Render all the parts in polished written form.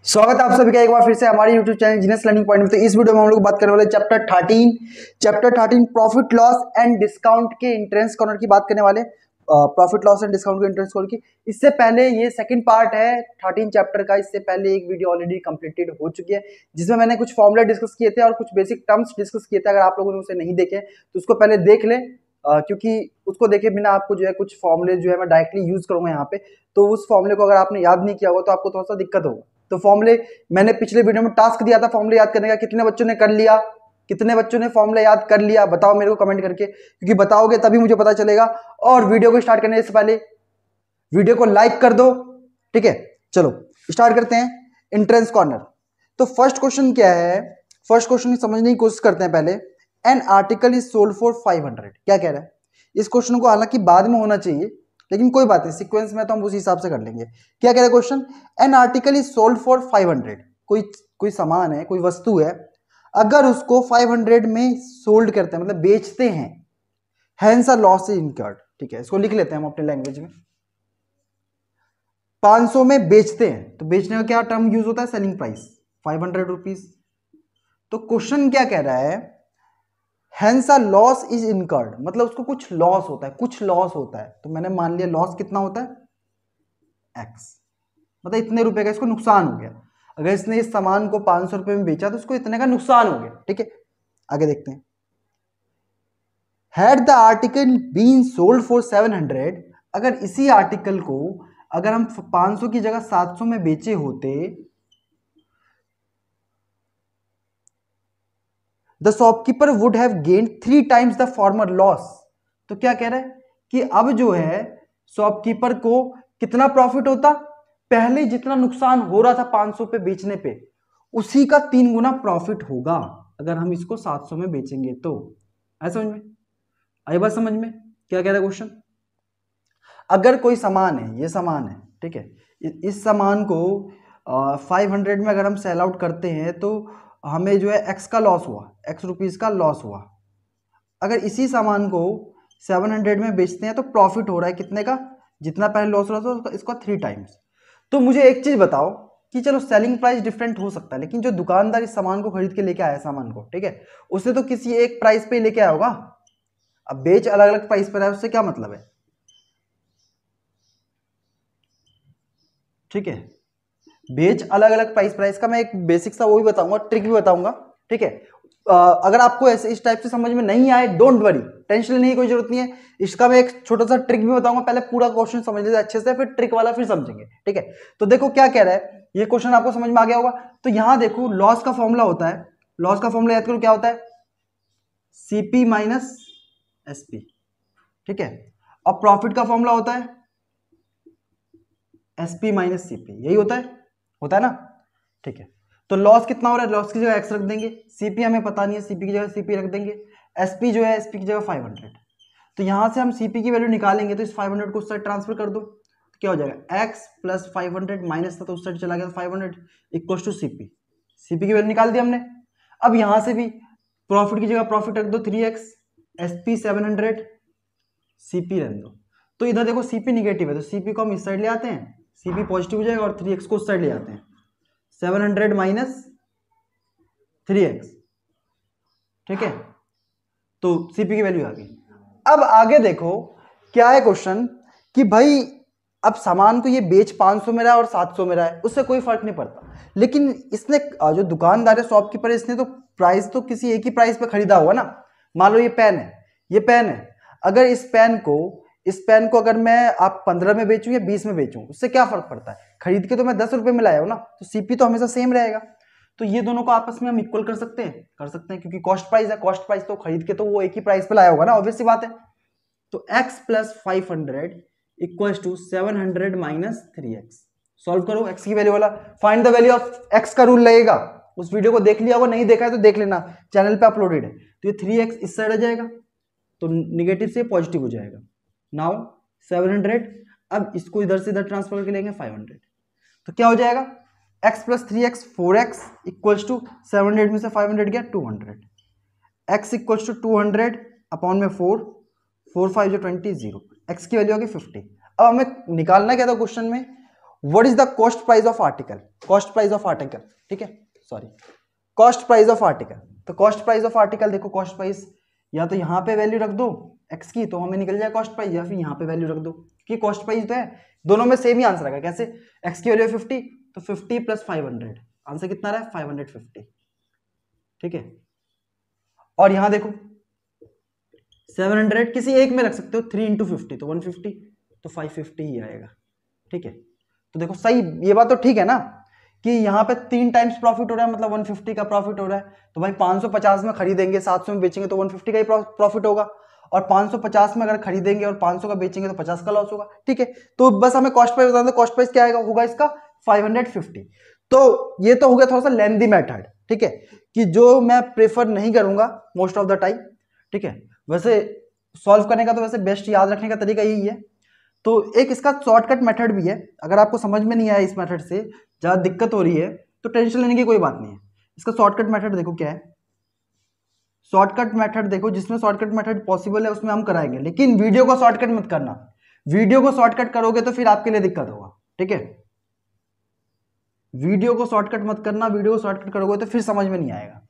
स्वागत है आप सभी का एक बार फिर से हमारे YouTube channel genius learning point में। तो इस वीडियो में हम लोग बात करने वाले chapter 13 profit loss and discount के इंट्रेंस कॉर्नर की बात करने वाले। प्रॉफिट लॉस एंड डिस्काउंट के इंट्रेंस कॉर्नर की इससे पहले ये सेकंड पार्ट है 13 चैप्टर का। इससे पहले एक वीडियो ऑलरेडी कंप्लीटेड हो चुकी है जिसमें मैंने कुछ फॉर्मूला डिस्कस किए थे और कुछ बेसिक टर्म्स डिस्कस किए थे। अगर आप लोगों ने उसे नहीं देखे तो उसको पहले देख ले, क्योंकि उसको देखे बिना आपको जो है कुछ फॉर्मूले जो है मैं डायरेक्टली यूज करूंगा यहाँ पे, तो उस फॉर्मूले को अगर आपने याद नहीं किया होगा तो आपको थोड़ा सा दिक्कत होगा। तो फॉर्मूले मैंने पिछले वीडियो में टास्क दिया था फॉर्मूले याद करने का, कितने बच्चों ने कर लिया, कितने बच्चों ने फॉर्मूला याद कर लिया बताओ मेरे को कमेंट करके, क्योंकि बताओगे तभी मुझे पता चलेगा। और वीडियो को स्टार्ट करने से पहले वीडियो को लाइक कर दो, ठीक है। चलो स्टार्ट करते हैं एंट्रेंस कॉर्नर। तो फर्स्ट क्वेश्चन क्या है, फर्स्ट क्वेश्चन समझने की कोशिश करते हैं पहले। N article is sold for 500, क्या कह रहा है। इस क्वेश्चन को हालांकि बाद में होना चाहिए लेकिन कोई बात नहीं, सीक्वेंस में तो हम उसी हिसाब से कर लेंगे। क्या कह रहा है question, N article is sold for 500, कोई सामान है, कोई वस्तु है, अगर उसको 500 में सोल्ड करते हैं मतलब बेचते हैं, hence a loss is incurred. ठीक है, इसको लिख लेते हैं हम अपने लैंग्वेज में। 500 में बेचते हैं तो बेचने का क्या टर्म यूज होता है, सेलिंग प्राइस 500 रुपीज। तो क्वेश्चन क्या कह रहा है, hence a loss is incurred, मतलब उसको कुछ लॉस होता है, कुछ लॉस होता है। तो मैंने मान लिया लॉस कितना होता है, एक्स, मतलब इतने रुपए का इसको नुकसान हो गया। अगर इसने इस सामान को 500 रुपए में बेचा तो उसको इतने का नुकसान हो गया। ठीक है, आगे देखते हैं। Had the article been sold for 700, अगर इसी आर्टिकल को अगर हम 500 की जगह 700 में बेचे होते, the shopkeeper would have gained 3 times the former loss. तो क्या कह रहा है कि अब जो है शॉपकीपर को कितना प्रॉफिट होता, पहले जितना नुकसान हो रहा था 500 पे बेचने पे उसी का 3 गुना प्रॉफिट होगा अगर हम इसको 700 में बेचेंगे तो। आया समझ में, आई बात समझ में। क्या कह रहा है क्वेश्चन, अगर कोई सामान है, ये सामान है, ठीक है, इस सामान को 500 में अगर हम सेल आउट करते हैं तो हमें जो है एक्स का लॉस हुआ, एक्स रुपीज का लॉस हुआ। अगर इसी सामान को 700 में बेचते हैं तो प्रॉफिट हो रहा है कितने का, जितना पहले लॉस हो रहा था इसका 3 times। तो मुझे एक चीज बताओ कि चलो सेलिंग प्राइस डिफरेंट हो सकता है लेकिन जो दुकानदार इस सामान को खरीद के लेके आया सामान को, ठीक है, उसने तो किसी एक प्राइस पे लेके आया होगा। अब बेच अलग अलग प्राइस पर है, उससे क्या मतलब है, ठीक है, बेच अलग अलग प्राइस का मैं एक बेसिक सा वो भी बताऊंगा, ट्रिक भी बताऊंगा। ठीक है, अगर आपको ऐसे इस टाइप से समझ में नहीं आए डोंट वरी, टेंशन लेने की कोई जरूरत नहीं है। इसका मैं एक छोटा सा ट्रिक भी बताऊंगा, पहले पूरा क्वेश्चन समझ लीजिए अच्छे से, फिर ट्रिक वाला फिर समझेंगे। ठीक है, तो देखो क्या कह रहा है, ये क्वेश्चन आपको समझ में आ गया होगा। तो यहां देखो लॉस का फॉर्मूला होता है, लॉस का फॉर्मूला याद करो क्या होता है, सीपी माइनस एसपी। ठीक है, और प्रॉफिट का फॉर्मूला होता है एसपी माइनस सीपी, यही होता है ना। ठीक है, तो लॉस कितना हो रहा है, लॉस की जगह एक्स रख देंगे, सीपी हमें पता नहीं है, सीपी की जगह सीपी रख देंगे, एसपी जो है एसपी की जगह 500। तो यहां से हम सीपी की वैल्यू निकालेंगे तो इस 500 को उस साइड ट्रांसफर कर दो, तो क्या हो जाएगा एक्स प्लस 500 माइनस था तो उस साइड चला गया 500 इक्वल टू सीपी। सीपी की वैल्यू निकाल दी हमने। अब यहां से भी प्रॉफिट की जगह प्रॉफिट रख दो 3x, एसपी 700, सीपी रहने दो। तो इधर देखो सीपी निगेटिव है तो सीपी को हम इस साइड ले आते हैं, सीपी पॉजिटिव हो जाएगा और 3x को उस साइड ले आते हैं, 700 माइनस 3x। ठीक है, तो सीपी की वैल्यू आ गई। अब आगे देखो क्या है क्वेश्चन कि भाई अब सामान को ये बेच 500 में रहा है और 700 में रहा है, उससे कोई फर्क नहीं पड़ता, लेकिन इसने जो दुकानदार है शॉपकीपर, इसने तो प्राइस तो किसी एक ही प्राइस पे खरीदा हुआ ना। मान लो ये पेन है, ये पेन है, अगर इस पेन को अगर मैं आप 15 में बेचूं या 20 में बेचूं उससे क्या फर्क पड़ता है, खरीद के तो मैं 10 रुपए में लाया हूं ना, तो सीपी तो हमेशा सेम रहेगा। तो ये दोनों को आपस में हम इक्वल कर सकते हैं क्योंकि कॉस्ट प्राइस है, कॉस्ट प्राइस तो खरीद के तो वो एक ही प्राइस पे लाया होगा ना, ऑब्वियस सी बात है। तो x plus 500 equal to 700 minus 3x। Solve करो x की वैल्यू वाला, find the value of x का रूल लगेगा। उस वीडियो को देख लिया होगा, नहीं देखा है तो देख लेना, चैनल पे अपलोडेड है। तो ये 3x इस साइड आ जाएगा तो निगेटिव से पॉजिटिव हो जाएगा। नाउ 700, अब इसको इधर से इधर ट्रांसफर करके लेंगे 500, तो क्या हो जाएगा x plus 3x 4x equals to 700 में से 500 गया 200, x इक्वल्स टू 200 अपॉन में 4, 4 5 जो 20 0, x की वैल्यू आ गई 50। अब हमें निकालना क्या था क्वेश्चन में, what is the cost price of article, cost price of article, ठीक है, sorry, cost price of article. तो कॉस्ट प्राइस ऑफ आर्टिकल देखो, कॉस्ट प्राइस या तो यहाँ पे वैल्यू रख दो एक्स की तो हमें निकल जाए कॉस्ट प्राइस, या फिर यहाँ पे वैल्यू रख दो कि कॉस्ट प्राइस तो है, दोनों में सेम ही आंसर आएगा। कैसे, एक्स की वैल्यू है 50 तो 50 प्लस 500, आंसर कितना रहा है 550, ठीक है। और यहां देखो 700 किसी एक में रख सकते हो, 3 इंटू 50 तो 150, तो 550 ही आएगा, ठीक है। तो देखो सही, ये बात तो ठीक है ना कि यहाँ पे 3 टाइम्स प्रॉफिट हो रहा है, मतलब 150 का प्रॉफिट हो रहा है। तो भाई 550 में खरीदेंगे, 700 में बेचेंगे तो 150 का ही प्रॉफिट होगा, और 550 में अगर खरीदेंगे और 500 का बेचेंगे तो 50 का लॉस होगा, ठीक है। तो बस हमें कॉस्ट प्राइस बताना, कॉस्ट प्राइस क्या आएगा, होगा इसका 550। तो ये तो हो गया थोड़ा सा लेंथी मेथड, ठीक है, कि जो मैं प्रेफर नहीं करूंगा मोस्ट ऑफ द टाइम, ठीक है। वैसे सॉल्व करने का तो वैसे बेस्ट याद रखने का तरीका यही है। तो एक इसका शॉर्टकट मेथड भी है, अगर आपको समझ में नहीं आया इस मेथड से ज़्यादा दिक्कत हो रही है तो टेंशन लेने की कोई बात नहीं है। इसका शॉर्टकट मेथड देखो क्या है, शॉर्टकट मेथड देखो, जिसमें शॉर्टकट मेथड पॉसिबल है उसमें हम कराएंगे, लेकिन वीडियो को शॉर्टकट मत करना, वीडियो को शॉर्टकट करोगे तो फिर आपके लिए दिक्कत होगा, ठीक है। वीडियो को शॉर्टकट मत करना, वीडियो को शॉर्टकट करोगे तो फिर समझ में नहीं आएगा।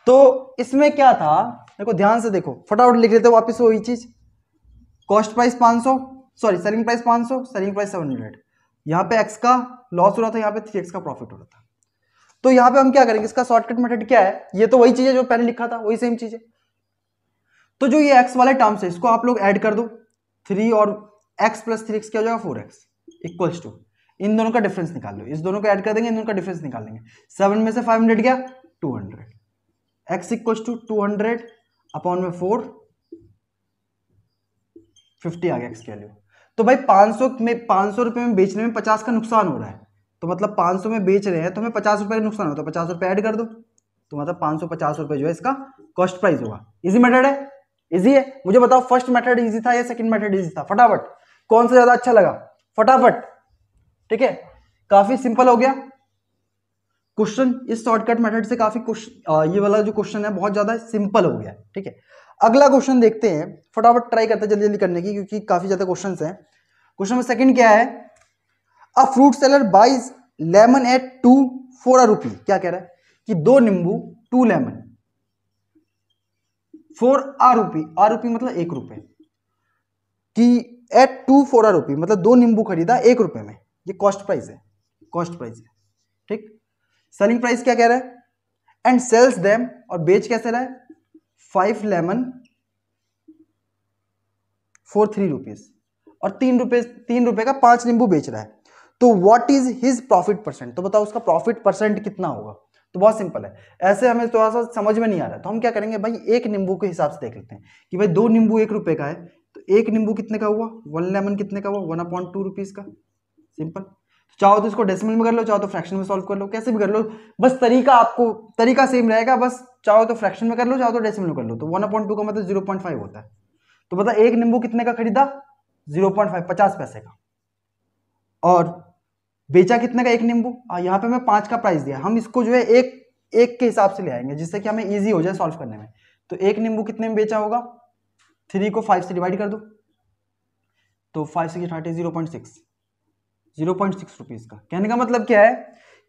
तो इसमें क्या था, देखो ध्यान से देखो, फटाफट लिख लेते हो वापस वही चीज, cost price 500, sorry selling price 500, selling price 700, यहाँ पे एक्स का लॉस हो रहा था, यहाँ पे 3x का प्रॉफिट हो रहा था। तो यहाँ पे हम क्या करेंगे, इसका शॉर्टकट मेथड क्या है, ये तो वही चीज है जो पहले लिखा था, वही सेम चीज है। तो जो ये x वाले टर्म्स है इसको आप लोग ऐड कर दो, 3 और x प्लस 3x क्या हो जाएगा 4x इक्वल्स टू, इन दोनों का डिफरेंस निकाल लो, इस दोनों को ऐड कर देंगे, इन दोनों का डिफरेंस निकाल लेंगे, 7 में से 500 गया 200, x इक्वल्स टू 200 अपॉन में 4, 50 आ गया x की वैल्यू। तो भाई 500 रुपए में बेचने में 50 का नुकसान हो रहा है, तो मतलब 500 में बेच रहे हैं तो हमें 50 रुपए का नुकसान होता है, 50 रुपए ऐड कर दो, तो मतलब 550 रुपए जो है इसका कॉस्ट प्राइस होगा। इजी मेथड है, इजी है। मुझे बताओ फर्स्ट मेथड इजी था या सेकंड मेथड इजी था, फटाफट कौन सा ज्यादा अच्छा लगा, फटाफट, ठीक है। काफी सिंपल हो गया क्वेश्चन, इस शॉर्टकट मेथड से काफी ये वाला जो क्वेश्चन है बहुत ज्यादा सिंपल हो गया, ठीक है। अगला क्वेश्चन देखते हैं, फटाफट ट्राई करते हैं जल्दी जल्दी करने की क्योंकि काफी ज्यादा क्वेश्चंस हैं। क्वेश्चन में सेकंड क्या है, a fruit seller buys lemon at 2 for a rupee, क्या कह रहा है कि 2 नींबू 2 लेमन फॉर अ रुपी, आ रुपी मतलब 1 रुपए, कि एट 2 फॉर अ रुपी मतलब 2 नींबू खरीदा 1 रुपए में, ये कॉस्ट प्राइस है, कॉस्ट प्राइस है, ठीक। सेलिंग प्राइस क्या कह रहा है, एंड सेल्स देम, और बेच कैसे रहा है 5 लेमन फॉर 3 रुपीज, और 3 रुपए का 5 नींबू बेच रहा है, तो what is his profit percent, तो बताओ उसका प्रॉफिट परसेंट कितना होगा। तो बहुत सिंपल है, ऐसे हमें थोड़ा सा समझ में नहीं आ रहा है तो हम क्या करेंगे भाई, एक नींबू के हिसाब से देख लेते हैं कि भाई 2 नींबू 1 रुपए का है, तो एक नींबू कितने का हुआ, 1 लेमन कितने का हुआ 1/2 रुपीज का, सिंपल। चाहो तो इसको डेसिमल में कर लो, चाहो तो फ्रैक्शन में सॉल्व कर लो, कैसे भी कर लो, बस तरीका सेम रहेगा, बस चाहो तो फ्रैक्शन में कर लो, चाहो तो डेसिमल में कर लो। तो 1/2 का मतलब 0.5 होता है, तो मतलब एक नींबू कितने का खरीदा 0.5, 50 पैसे का, और बेचा कितने का एक नींबू, यहाँ पे मैं 5 का प्राइस दिया, हम इसको जो है एक के हिसाब से ले आएंगे जिससे कि हमें इजी हो जाए सॉल्व करने में। तो एक नींबू कितने में बेचा होगा, 3 को 5 से डिवाइड कर दो, तो 5 से 30 0.6 रुपीज का। कहने का मतलब क्या है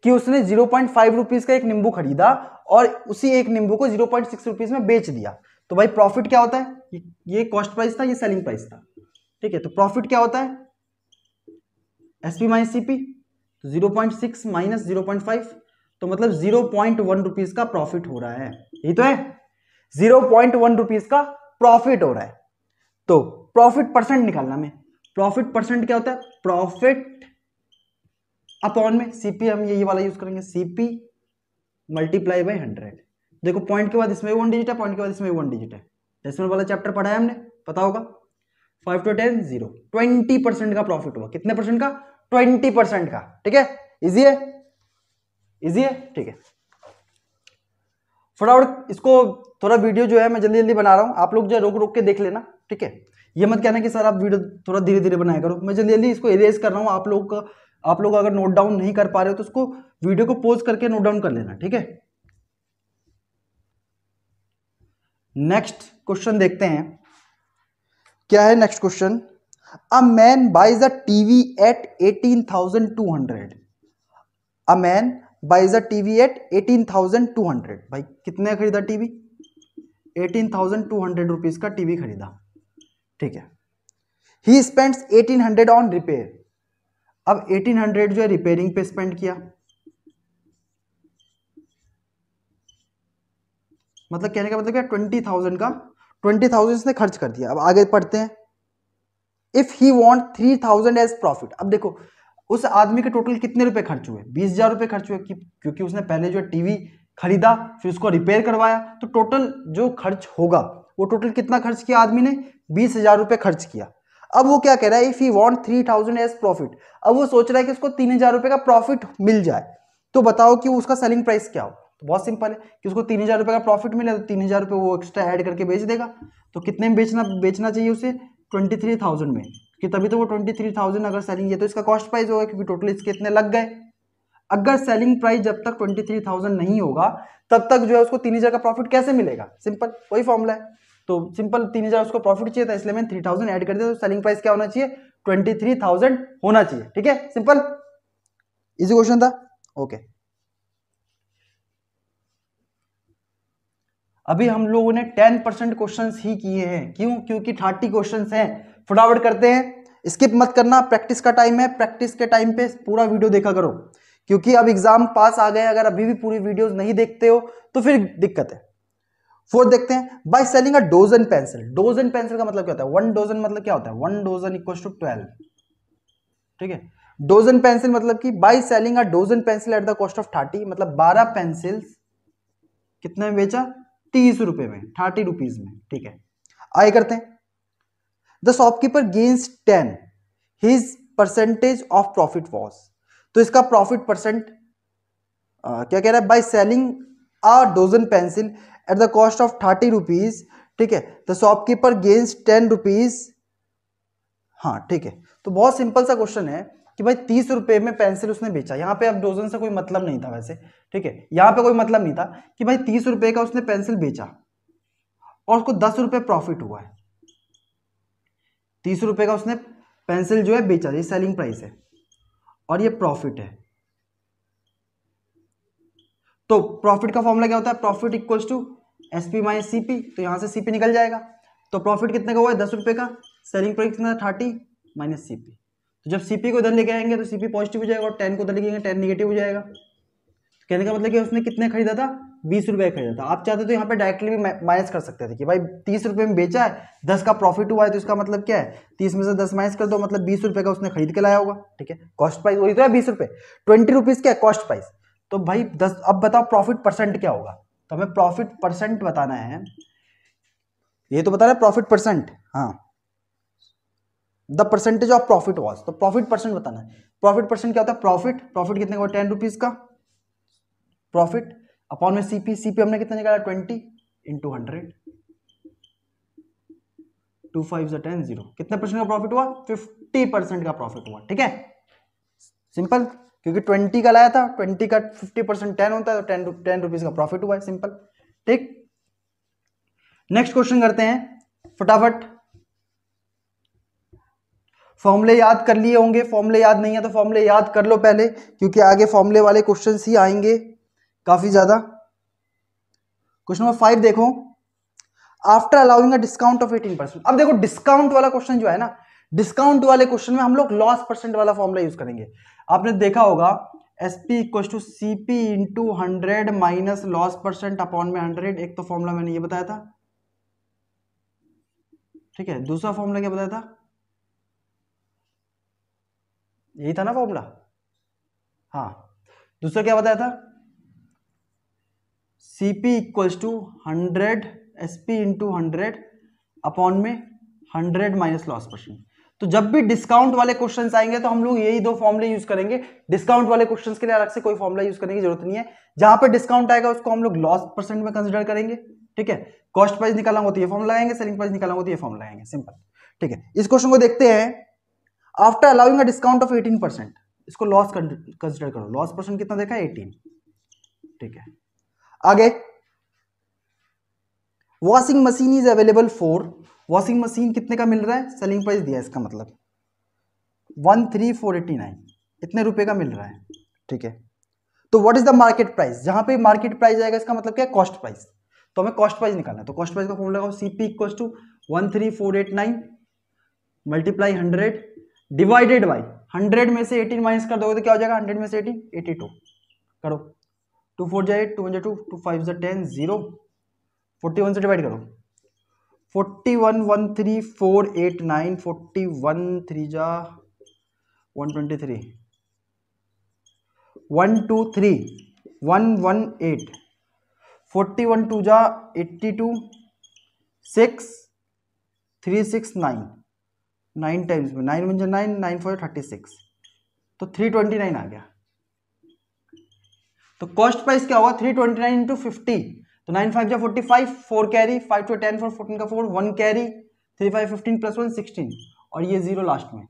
कि उसने 0.5 रुपीज का एक नींबू खरीदा और उसी एक नींबू को 0.6 रुपीज में बेच दिया। तो भाई प्रॉफिट क्या होता है, ये कॉस्ट प्राइस था, ये सेलिंग प्राइस था, ठीक है। तो प्रॉफिट क्या होता है, एसपी माइनस सीपी, तो 0.6 माइनस 0.5, तो मतलब 0.1 रुपीज का प्रॉफिट हो रहा है, यही तो है, 0.1 रुपीज का प्रॉफिट हो रहा है। तो प्रॉफिट परसेंट निकालना में, प्रॉफिट परसेंट क्या होता है, प्रॉफिट अपॉन में सीपी, हम ये वाला यूज करेंगे, सीपी मल्टीप्लाई बाय 100। देखो पॉइंट के बाद इसमें 1 डिजिट है, पॉइंट के बाद इसमें 1 डिजिट है, डेसिमल वाला चैप्टर पढ़ा है हमने, पता होगा। 5 to 10 0, 20% का प्रॉफिट हुआ, कितने परसेंट का, 20% का, ठीक है। इजी है, इजी है, ठीक है। फटाफट इसको थोड़ा वीडियो जो है मैं जल्दी जल्दी बना रहा हूं, आप लोग जो रोक रोक के देख लेना, ठीक है। ये मत कहना कि सर आप वीडियो थोड़ा धीरे धीरे बनाया करो, मैं जल्दी जल्दी इसको इरेज कर रहा हूं, आप लोग अगर नोट डाउन नहीं कर पा रहे हो तो उसको वीडियो को पॉज करके नोट डाउन कर लेना, ठीक है। नेक्स्ट क्वेश्चन देखते हैं क्या है, next question, a man buys a TV at 18,200। A man buys a TV at 18,200। भाई कितने खरीदा टीवी? 18,200 रुपीज का टीवी खरीदा, ठीक है। He spends 1800 on repair. अब 1800 जो है रिपेयरिंग पे स्पेंड किया, मतलब कहने का मतलब क्या, 20,000 का 20,000 इसने खर्च कर दिया। अब आगे पढ़ते हैं। If he want 3,000 as profit. अब देखो उस आदमी के टोटल कितने रुपए खर्च हुए, 20,000 रुपए खर्च हुए, क्योंकि उसने पहले जो टीवी खरीदा फिर उसको रिपेयर करवाया, तो टोटल जो खर्च होगा वो टोटल कितना खर्च किया आदमी ने, 20,000 रुपए खर्च किया। अब वो क्या कह रहा है, if he want 3,000 as profit. अब वो सोच रहा है कि उसको 3,000 रुपए का प्रॉफिट मिल जाए, तो बताओ कि उसका सेलिंग प्राइस क्या हो। तो बहुत सिंपल है कि उसको 3,000 रुपए का प्रॉफिट मिले तो 3,000 रुपए वो एक्स्ट्रा ऐड करके बेच देगा। तो कितने में बेचना चाहिए उसे, 23,000 में, कि तभी तो वो 23,000 अगर सेलिंग है तो इसका कॉस्ट प्राइस होगा, क्योंकि टोटल इसके इतने लग गए। अगर सेलिंग प्राइस जब तक 23,000 नहीं होगा तब तक जो है उसको 3,000 का प्रॉफिट कैसे मिलेगा, सिंपल वही फॉर्मूला है। तो सिंपल 3,000 उसको प्रॉफिट चाहिए था, इसलिए मैंने 3,000 ऐड कर दिया, तो सेलिंग प्राइस क्या होना चाहिए, 23,000 होना चाहिए, ठीक है, सिंपल इजी क्वेश्चन था। ओके, अभी हम लोगों ने 10% क्वेश्चंस ही किए हैं, क्यों, क्योंकि 30 क्वेश्चंस हैं। फटाफट करते हैं, स्किप मत करना, प्रैक्टिस का टाइम है, प्रैक्टिस के टाइम पे पूरा वीडियो देखा करो, क्योंकि अब एग्जाम पास आ गए, अगर अभी भी पूरी वीडियोस नहीं देखते हो तो फिर दिक्कत है। फोर्थ देखते हैं, by selling a dozen pencil. Dozen pencil का मतलब क्या होता है, 1 डोजन मतलब क्या होता है, 1 डोजन इक्वल टू 12, ठीक है। डोजन पेंसिल मतलब कि by selling a dozen pencil at the cost of 30, मतलब 12 पेंसिल्स कितने में बेचा, 30 रुपए में, 30 रुपीज में, ठीक है। आगे करते हैं, the shopkeeper gains 10, his percentage of profit was. तो इसका प्रॉफिट परसेंट क्या कह रहा है, by selling a dozen pencil at the cost of 30 rupees, ठीक है, द शॉपकीपर गेन्स 10 रुपीज। हाँ ठीक है, तो बहुत सिंपल सा क्वेश्चन है कि भाई 30 रुपए में पेंसिल उसने बेचा, यहाँ पे अब डोजन से कोई मतलब नहीं था वैसे, ठीक है, यहाँ पे कोई मतलब नहीं था कि भाई 30 रुपए का उसने पेंसिल बेचा और उसको 10 रुपए प्रॉफिट हुआ है। 30 रुपए का उसने पेंसिल जो है बेचा, ये सेलिंग प्राइस है और ये प्रॉफिट है। तो प्रॉफिट का फॉर्मूला क्या होता है, profit equals to SP minus CP, तो यहां से सीपी निकल जाएगा। तो प्रॉफिट कितने का हुआ है, 10 रुपए का, सेलिंग प्राइस कितना, 30 माइनस सीपी। तो जब सीपी को इधर लेके आएंगे तो सीपी पॉजिटिव हो जाएगा और 10 को उधर लेके आएंगे 10 नेगेटिव हो जाएगा। तो कहने का मतलब कि उसने कितने खरीदा था, 20 रुपए खरीदा था। आप चाहते तो यहाँ पे डायरेक्टली भी माइनस कर सकते थे कि भाई 30 रुपए में बेचा है, 10 का प्रॉफिट हुआ है, तो इसका मतलब क्या है, 30 में से 10 माइनस कर दो, मतलब 20 रुपए का उसने खरीद के लाया होगा, ठीक है। कॉस्ट प्राइस वही तो है 20 रुपए, 20 रुपीज क्या है कॉस्ट प्राइस। तो भाई 10, अब बताओ प्रॉफिट परसेंट क्या होगा, तो हमें प्रॉफिट परसेंट बताना है, ये तो बता रहा है प्रॉफिट परसेंट, हाँ, the percentage of profit was, तो प्रॉफिट परसेंट बताना है। प्रॉफिट परसेंट क्या होता है, प्रॉफिट, प्रॉफिट कितने का, 10 रुपीज का प्रॉफिट अपॉन में सीपी, सीपी हमने कितना निकाला, 20 इंटू 100, 2 5 10 0, कितने परसेंट का प्रॉफिट हुआ, 50% का प्रॉफिट हुआ, ठीक है, सिंपल, क्योंकि 20 का लाया था, 20 का 50% 10 होता है, तो 10 रुपीज का प्रॉफिट हुआ है, सिंपल, ठीक। नेक्स्ट क्वेश्चन करते हैं फटाफट। फॉर्मूले याद कर लिए होंगे, फॉर्मूले याद नहीं है तो फॉर्मूले याद कर लो पहले, क्योंकि आगे फॉर्मूले वाले क्वेश्चंस ही आएंगे काफी ज्यादा। क्वेश्चन नंबर 5 देखो, after allowing a discount of 18%। अब देखो डिस्काउंट वाला क्वेश्चन जो है ना, डिस्काउंट वाले क्वेश्चन में हम लोग लॉस परसेंट वाला फॉर्मूला यूज करेंगे। आपने देखा होगा SP equal to CP into 100 minus loss percent upon में 100, एक तो फॉर्मूला मैंने ये बताया था, ठीक है, दूसरा फॉर्मूला क्या बताया था, यही था ना फॉर्मूला, हाँ, दूसरा क्या बताया था, CP equals to 100 SP into 100 upon में 100 माइनस लॉस परसेंट। तो जब भी डिस्काउंट वाले क्वेश्चंस आएंगे तो हम लोग यही दो फॉर्मूले यूज करेंगे। डिस्काउंट वाले क्वेश्चंस के लिए अलग से कोई फॉर्मूला यूज करने की जरूरत नहीं है, जहां पे डिस्काउंट आएगा उसको हम लोग लॉस परसेंट में कंसिडर करेंगे, ठीक है। कॉस्ट प्राइस निकालना होती है फॉर्मूला लगाएंगे, सेलिंग प्राइस निकालना होती है फॉर्मूला लगाएंगे, सिंपल, ठीक है। इस क्वेश्चन को देखते हैं, after allowing a discount of 18%, इसको लॉस कंसिडर करो, लॉस परसेंट कितना देखा है 18, ठीक है। आगे, washing machine is available for, washing machine कितने का मिल रहा है, सेलिंग प्राइस दिया है इसका मतलब, 13,489 इतने रुपए का मिल रहा है, ठीक है। तो what is the market price, जहां पे मार्केट प्राइस आएगा इसका मतलब क्या है, कॉस्ट प्राइस। तो हमें कॉस्ट प्राइस निकालना है, तो कॉस्ट प्राइस का फॉर्मूला होगा CP equals to 13,489 multiply 100 divided by 100 में से 18 माइनस कर दोगे तो क्या हो जाएगा, 100 में से 18 82 करो, 2 4 जा 8 2 1 जा 2 2 5 जा 10 0 41 से डिवाइड करो, 41 13,489 41 3 जा 123 123 118 41 2 जा 82 6 369 9 टाइम्स में 9 1 जा 9 9 4 36 तो 329 आ गया। तो कॉस्ट प्राइस क्या होगा 329 इंटू 50, तो 9 5 जा 45 4 कैरी 5 2 10 4 14 का 4 1 कैरी 3 5 15 प्लस 1 16 और ये 0 लास्ट में।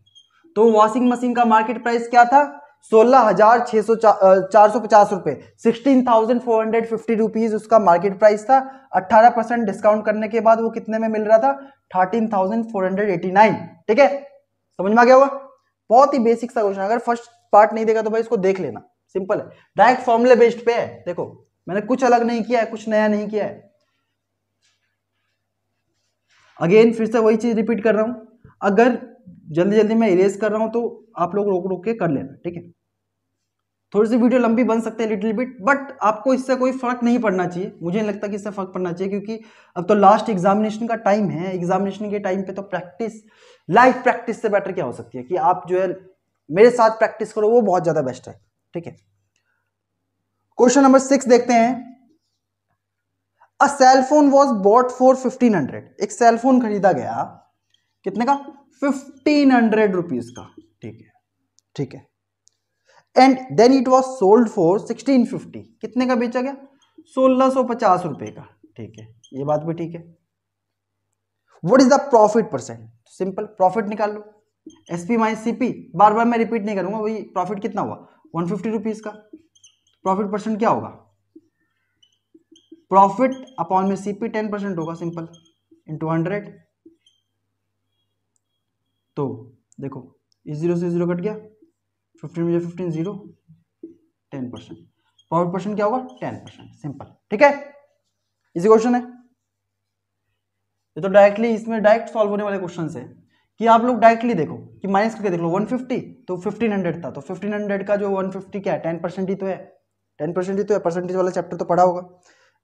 तो वॉशिंग मशीन का मार्केट प्राइस क्या था 16,450 रुपए 16,450 रुपीज उसका मार्केट प्राइस था। 18% डिस्काउंट करने के बाद वो कितने में मिल रहा था 13,489, ठीक है। समझ में आ गया होगा, बहुत ही बेसिक सा क्वेश्चन। अगर फर्स्ट पार्ट नहीं देखा तो भाई इसको देख लेना, सिंपल है, डायरेक्ट फॉर्मूले बेस्ड पे है। देखो मैंने कुछ अलग नहीं किया है, कुछ नया नहीं किया है। अगेन फिर से वही चीज रिपीट कर रहा हूं, अगर जल्दी जल्दी मैं इरेज कर रहा हूं तो आप लोग रोक रोक के कर लेना, ठीक है। थोड़ी सी वीडियो लंबी बन सकते हैं लिटिल बिट, बट आपको इससे कोई फर्क नहीं पड़ना चाहिए। मुझे नहीं लगता कि इससे फर्क पड़ना चाहिए, क्योंकि अब तो लास्ट एग्जामिनेशन का टाइम है। एग्जामिनेशन के टाइम पे तो प्रैक्टिस, लाइव प्रैक्टिस से बेटर क्या हो सकती है कि आप जो है मेरे साथ प्रैक्टिस करो, वो बहुत ज्यादा बेस्ट है, ठीक है। क्वेश्चन नंबर 6 देखते हैं। A cell phone was bought for 1500, एक सेल फोन खरीदा गया कितने का 1500 रुपीज का, ठीक है, ठीक है। And then it was sold for 1650, कितने का बेचा गया 1650 रुपए का, ठीक है, ये बात भी ठीक है। What is the profit percent, simple profit निकाल लो, SP माइनस CP, बार बार मैं रिपीट नहीं करूंगा। वही प्रॉफिट कितना हुआ 150 रुपीज का, प्रॉफिट परसेंट क्या होगा, प्रॉफिट अपॉन में CP 10% होगा, सिंपल, इंटू 100। तो देखो इस 0 से 0 कट गया, 15 में 15 0 10%, प्रॉफिट परसेंट क्या होगा 10%, सिंपल, ठीक है। इसी क्वेश्चन है ये, तो डायरेक्टली इसमें डायरेक्ट सॉल्व होने वाले क्वेश्चन है कि आप लोग डायरेक्टली देखो कि माइनस करके देख लो। 150 तो 1500 था, तो 1500 का जो 150 क्या है 10% ही तो है, 10% ही तो है। परसेंटेज वाला चैप्टर तो पढ़ा होगा,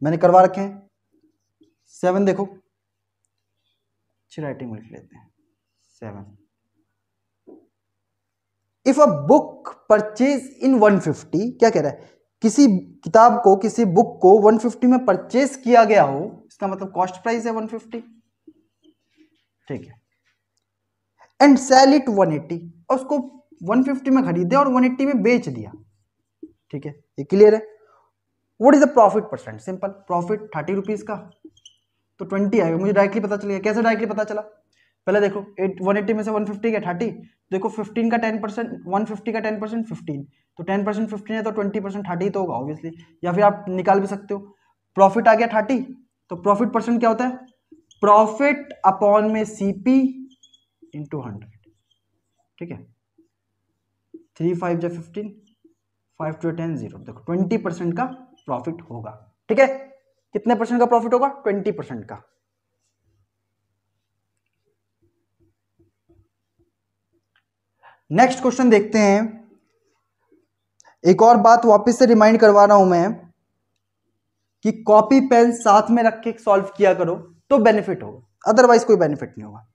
मैंने करवा रखे हैं। 7 देखो, अच्छी राइटिंग में लिख लेते हैं। 7 if a book purchase in 150, क्या कह रहा है, किसी किताब को, किसी बुक को 150 में परचेज किया गया हो, इसका मतलब कॉस्ट प्राइस है 150, ठीक है। एंड सेल इट 180, और उसको 150 में खरीदे और 180 में बेच दिया, ठीक है, ये क्लियर है। What is the profit percent, simple, profit 30 rupees का तो 20 आएगा। मुझे डायरेक्टली पता चल गया, कैसे डायरेक्टली पता चला, पहले देखो 180 में से 150 क्या 30, देखो 15 का 10%, 150 का 10% 15, तो 10% 15 है तो 20% 30 तो होगा ऑब्वियसली। या फिर आप निकाल भी सकते हो, प्रॉफिट आ गया 30, तो प्रॉफिट परसेंट क्या होता है, प्रॉफिट अपॉन में CP इंटू 100, ठीक है। 3 5 जा 15 5 2 10 0, देखो 20% का प्रॉफिट होगा, ठीक है। कितने परसेंट का प्रॉफिट होगा 20% का। नेक्स्ट क्वेश्चन देखते हैं। एक और बात वापस से रिमाइंड करवा रहा हूं मैं कि कॉपी पेन साथ में रख के सॉल्व किया करो तो बेनिफिट होगा, अदरवाइज कोई बेनिफिट नहीं होगा।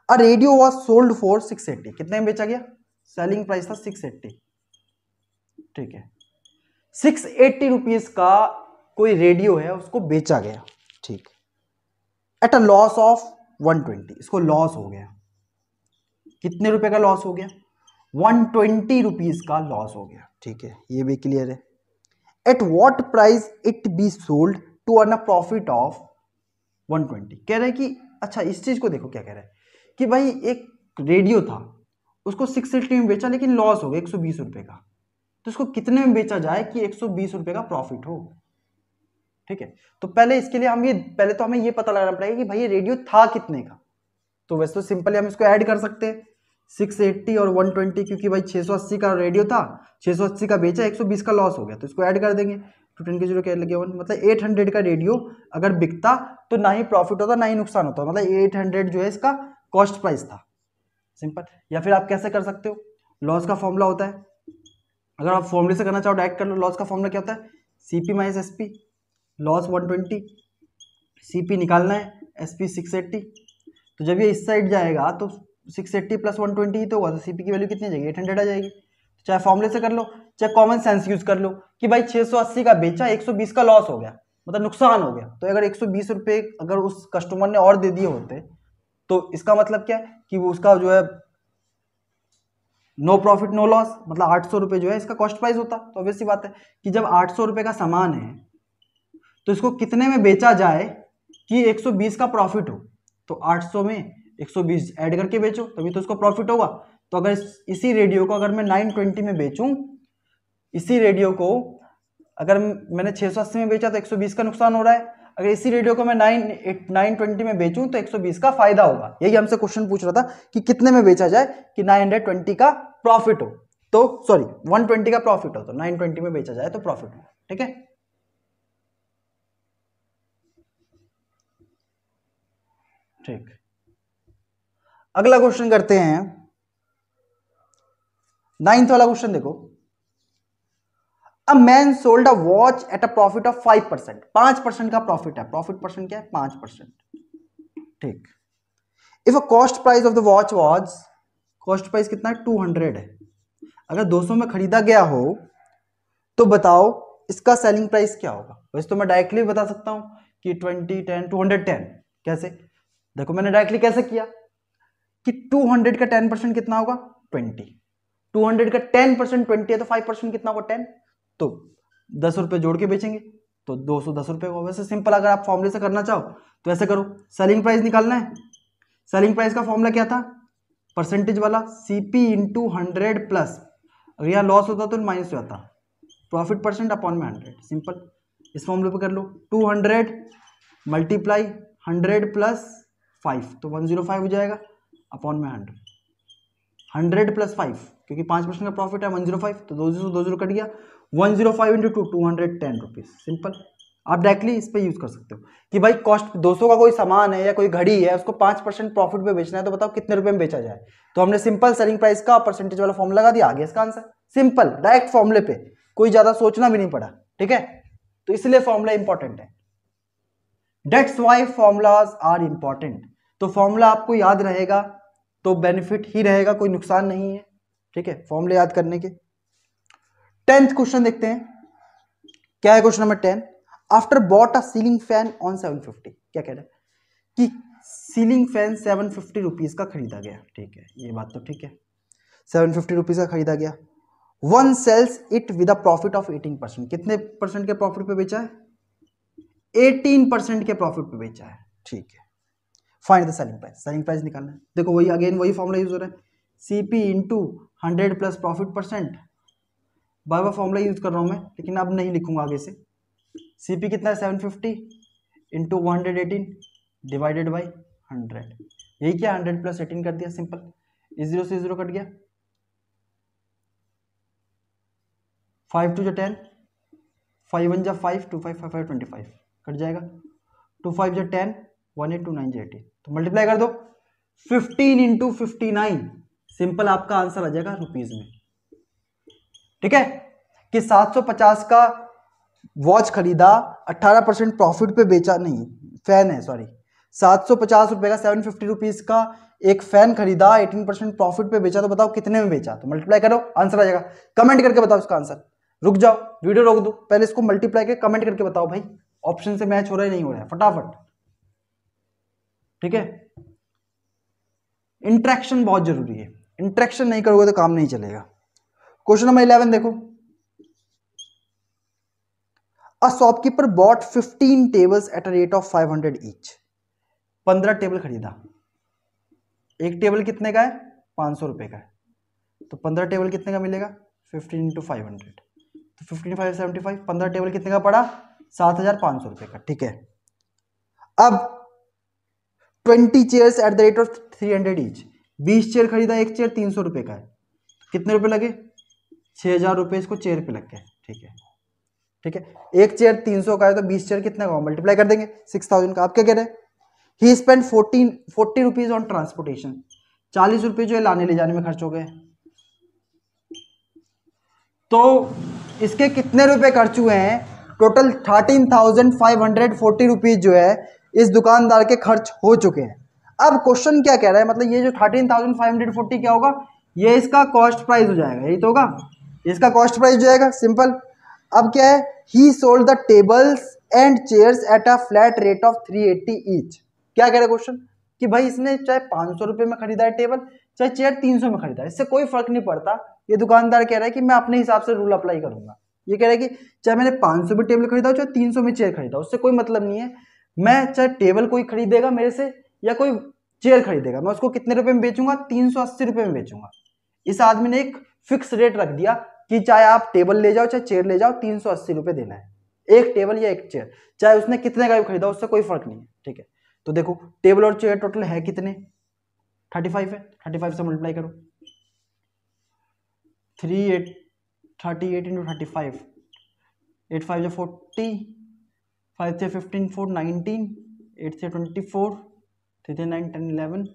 A radio was sold for 680, कितने में बेचा गया, सेलिंग प्राइस था 680, ठीक है। 680 रुपीज का कोई रेडियो है, उसको बेचा गया, ठीक, एट अ लॉस ऑफ 120, इसको लॉस हो गया, कितने रुपए का लॉस हो गया 120 रुपीज का लॉस हो गया, ठीक है, ये भी क्लियर है। At what price it be sold to earn a profit of 120, कह रहे हैं कि अच्छा इस चीज को देखो क्या कह रहा है कि भाई एक रेडियो था, उसको 680 में बेचा लेकिन लॉस हो गया 120 रुपए का, तो इसको कितने में बेचा जाए कि 120 रुपए का प्रॉफिट हो, ठीक है। तो पहले इसके लिए हमें ये पता लगाना पड़ेगा कि भाई ये रेडियो था कितने का। तो वैसे तो सिंपली हम इसको ऐड कर सकते हैं, 680 और 120, क्योंकि भाई 680 का रेडियो था, 680 का बेचा, 120 का लॉस हो गया, तो इसको ऐड कर देंगे। 2 10 के 0 क्या लगे 1, मतलब 800 का रेडियो अगर बिकता तो ना ही प्रॉफिट होता ना ही नुकसान होता, मतलब 800 जो है इसका कॉस्ट प्राइस था। सिंपल। या फिर आप कैसे कर सकते हो, लॉस का फॉर्मूला होता है, अगर आप फॉर्मूले से करना चाहो डायरेक्ट कर लो। लॉस का फॉर्मूला क्या होता है, CP minus SP, loss 120, CP निकालना है, एसपी 680। तो जब ये इस साइड जाएगा तो 680 प्लस 120 ही तो होगा, तो सीपी की वैल्यू कितनी आ जाएगी, 800 आ जाएगी। चाहे फॉर्मूले से कर लो, चाहे कॉमन सेंस यूज कर लो कि भाई 680 का बेचा, 120 का लॉस हो गया, मतलब नुकसान हो गया। तो अगर 120 रुपये अगर उस कस्टमर ने और दे दिए होते तो इसका मतलब क्या है कि वो उसका जो है नो प्रॉफिट नो लॉस, मतलब 800 रुपये जो है इसका कॉस्ट प्राइस होता। तो ऑब्वियस सी बात है कि जब 800 रुपये का सामान है तो इसको कितने में बेचा जाए कि 120 का प्रॉफिट हो, तो 800 में 120 ऐड करके बेचो तभी तो उसको प्रॉफिट होगा। तो अगर इसी रेडियो को अगर मैं 920 में बेचूं, इसी रेडियो को अगर मैंने 680 में बेचा तो 120 का नुकसान हो रहा है, अगर इसी रेडियो को मैं 920 में बेचूं तो 120 का फायदा होगा। यही हमसे क्वेश्चन पूछ रहा था कि कितने में बेचा जाए कि 920 का प्रॉफिट हो, तो सॉरी 120 का प्रॉफिट हो, तो 920 में बेचा जाए तो प्रॉफिट हो। ठीक है, ठीक। अगला क्वेश्चन करते हैं, 9th वाला क्वेश्चन देखो। A man sold a watch at a profit of 5%, 5% का प्रॉफिट है, प्रॉफिट परसेंट क्या है 5%। ठीक। If a cost price of the watch was, cost price कितना है 200 है, अगर 200 में खरीदा गया हो तो बताओ इसका सेलिंग प्राइस क्या होगा। वैसे तो मैं डायरेक्टली बता सकता हूं कि 20 10 210। कैसे, देखो मैंने डायरेक्टली कैसे किया कि 200 का 10% कितना होगा 20, 200 का 10% 20 है तो 5% कितना होगा 10, तो 10 रुपए जोड़ के बेचेंगे तो 210 रुपए को। वैसे सिंपल, अगर आप फॉर्मूले से करना चाहो तो ऐसे करो, सेलिंग प्राइस निकालना है, सेलिंग प्राइस का फॉर्मूला क्या था, परसेंटेज वाला, सीपी इंटू 100 प्लस, अगर यहाँ लॉस होता तो माइनस हो जाता, प्रॉफिट परसेंट अपॉन में 100। सिंपल, इस फॉर्मूले पे कर लो, 200 मल्टीप्लाई 100 प्लस 5 तो 105 हो जाएगा, अपॉन में 100 प्लस 5 क्योंकि 5% का प्रॉफिट है 105, तो 2 कट गया, 105 इंटू 2 210 रुपीज। सिंपल, आप डायरेक्टली इस पे यूज कर सकते हो कि भाई कॉस्ट 200 का कोई सामान है या कोई घड़ी है, उसको 5% प्रॉफिट पे बेचना है, तो बताओ कितने रुपए में बेचा जाए। तो हमने सिंपल सेलिंग प्राइस का परसेंटेज वाला फॉर्मूला लगा दिया, आ गया इसका आंसर। सिंपल, डायरेक्ट फॉर्मूले पे, कोई ज्यादा सोचना भी नहीं पड़ा। ठीक है, तो इसलिए फॉर्मूला इंपॉर्टेंट है, that's why formulas are important. तो फॉर्मूला आपको याद रहेगा तो बेनिफिट ही रहेगा, कोई नुकसान नहीं है। ठीक है, फॉर्मूले याद करने के। 10th क्वेश्चन देखते हैं, क्या है question number 10। After bought a ceiling fan on 750, क्या कह रहा है कि सीलिंग फैन 750 रुपीज का खरीदा गया। ठीक है, ये बात तो ठीक है, 750 रुपीज का खरीदा गया। One sells it with a profit of 18%, कितने परसेंट के प्रॉफिट पे बेचा है, 18% के प्रॉफिट पे बेचा है। ठीक है, find the selling price, selling price निकालना है। देखो वही अगेन वही फॉर्मूला यूज हो रहा है, CP into 100 plus profit percent, बार बार फॉर्मूला यूज कर रहा हूं मैं, लेकिन अब नहीं लिखूंगा आगे से। सीपी कितना है 750 इंटू 118 डिवाइडेड बाई 100, यही क्या 100 प्लस 18 कर दिया, सिंपल, इस 0 से 0 कट गया, 5 2 10, 5 1 जा 5, 2 5 5 5 25 कट जाएगा, 2 5 जा 10, 1 8 2 9 जा 18, तो मल्टीप्लाई कर दो 15 इंटू 59, सिंपल आपका आंसर आ जाएगा रुपीज में। ठीक है, कि 750 का वॉच खरीदा, 18% प्रॉफिट पे बेचा, नहीं फैन है सॉरी, 750 रुपए का 750 रुपीज का एक फैन खरीदा, 18% प्रॉफिट पे बेचा, तो बताओ कितने में बेचा, तो मल्टीप्लाई करो आंसर आ जाएगा। कमेंट करके बताओ इसका आंसर, रुक जाओ वीडियो रोक दो, पहले इसको मल्टीप्लाई करके कमेंट करके बताओ भाई, ऑप्शन से मैच हो रहा है नहीं हो रहा है, फटाफट। ठीक है, इंट्रैक्शन बहुत जरूरी है, इंट्रैक्शन नहीं करोगे तो काम नहीं चलेगा। क्वेश्चन नंबर 11 देखो, अ shopkeeper bot 15 tables at a rate of 500 each, 15 table खरीदा, एक टेबल कितने का है 500 रुपए का है, तो 15 टेबल कितने का मिलेगा 15 इंटू 500, तो 15 5 75, 15 टेबल कितने का पड़ा 7500 रुपए का। ठीक है, अब 20 chairs eight the rate of 300 each, 20 chair खरीदा, एक चेयर 300 रुपये का है, कितने रुपए लगे? 6000 रुपये इसको चेयर पे लग गए। ठीक है, ठीक है, एक चेयर 300 का है तो 20 चेयर कितना का, मल्टीप्लाई कर देंगे 6000 का। आप क्या कह रहे हैं? ही स्पेंड 40 रुपीज ऑन ट्रांसपोर्टेशन, 40 रुपये जो है लाने ले जाने में खर्च हो गए। तो इसके कितने रुपए खर्च हुए हैं? टोटल 13,540 रुपीज जो है इस दुकानदार के खर्च हो चुके हैं। अब क्वेश्चन क्या कह रहा है, मतलब ये जो 13,540 क्या होगा, ये इसका कॉस्ट प्राइस हो जाएगा, यही तो होगा, इसका कॉस्ट प्राइस हो जाएगा, सिंपल। अब क्या है, ही sold the tables and chairs at a flat rate of 380 each. क्या कह रहा है क्वेश्चन कि भाई इसने चाहे 500 रुपये में खरीदा है टेबल, चाहे चेयर 300 में खरीदा है, इससे कोई फर्क नहीं पड़ता। ये दुकानदार कह रहा है कि मैं अपने हिसाब से रूल अप्लाई करूंगा। ये कह रहा है कि चाहे मैंने 500 में टेबल खरीदा हो, चाहे 300 में चेयर खरीदा, उससे कोई मतलब नहीं है। मैं चाहे टेबल कोई खरीदेगा मेरे से या कोई चेयर खरीदेगा, मैं उसको कितने रुपए में बेचूंगा? 380 रुपये में बेचूंगा। इस आदमी ने एक फिक्स रेट रख दिया कि चाहे आप टेबल ले जाओ चाहे चेयर ले जाओ, 380 रुपये देना है, एक टेबल या एक चेयर, चाहे उसने कितने का भी खरीदा, उससे कोई फर्क नहीं है। ठीक है, तो देखो टेबल और चेयर टोटल है कितने? 35 है, 35 से मल्टीप्लाई करो, 38 इंटू 35, 8 5 जो 40, 5 से 15 4 19, 8 से 24, 3 से 9 10 11,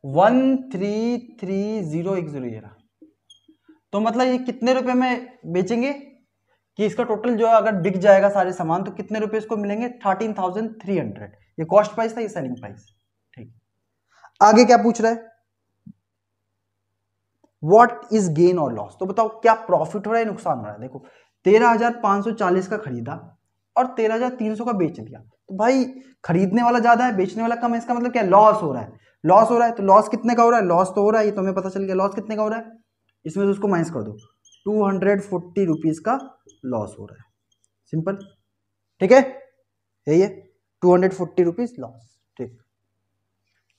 1330 ये रहा। तो मतलब ये कितने रुपए में बेचेंगे कि इसका टोटल जो अगर बिक जाएगा सारे सामान तो कितने रुपए इसको मिलेंगे? 13,300। ये कॉस्ट प्राइस था, ये सेलिंग प्राइस। ठीक, आगे क्या पूछ रहा है? व्हाट इज गेन और लॉस। तो बताओ क्या प्रॉफिट हो रहा है, नुकसान हो रहा है? देखो 13,540 का खरीदा और 13,300 का बेच दिया, तो भाई खरीदने वाला ज्यादा है, बेचने वाला कम है, इसका मतलब क्या? लॉस हो रहा है। लॉस हो रहा है तो लॉस कितने का हो रहा है? लॉस तो हो रहा है, ये तो हमें पता चल गया। लॉस कितने का हो रहा है? इसमें से उसको माइनस कर दो, 240 रुपीज का लॉस हो रहा है, सिंपल। ठीक है, यही है 240 रुपीज लॉस। ठीक,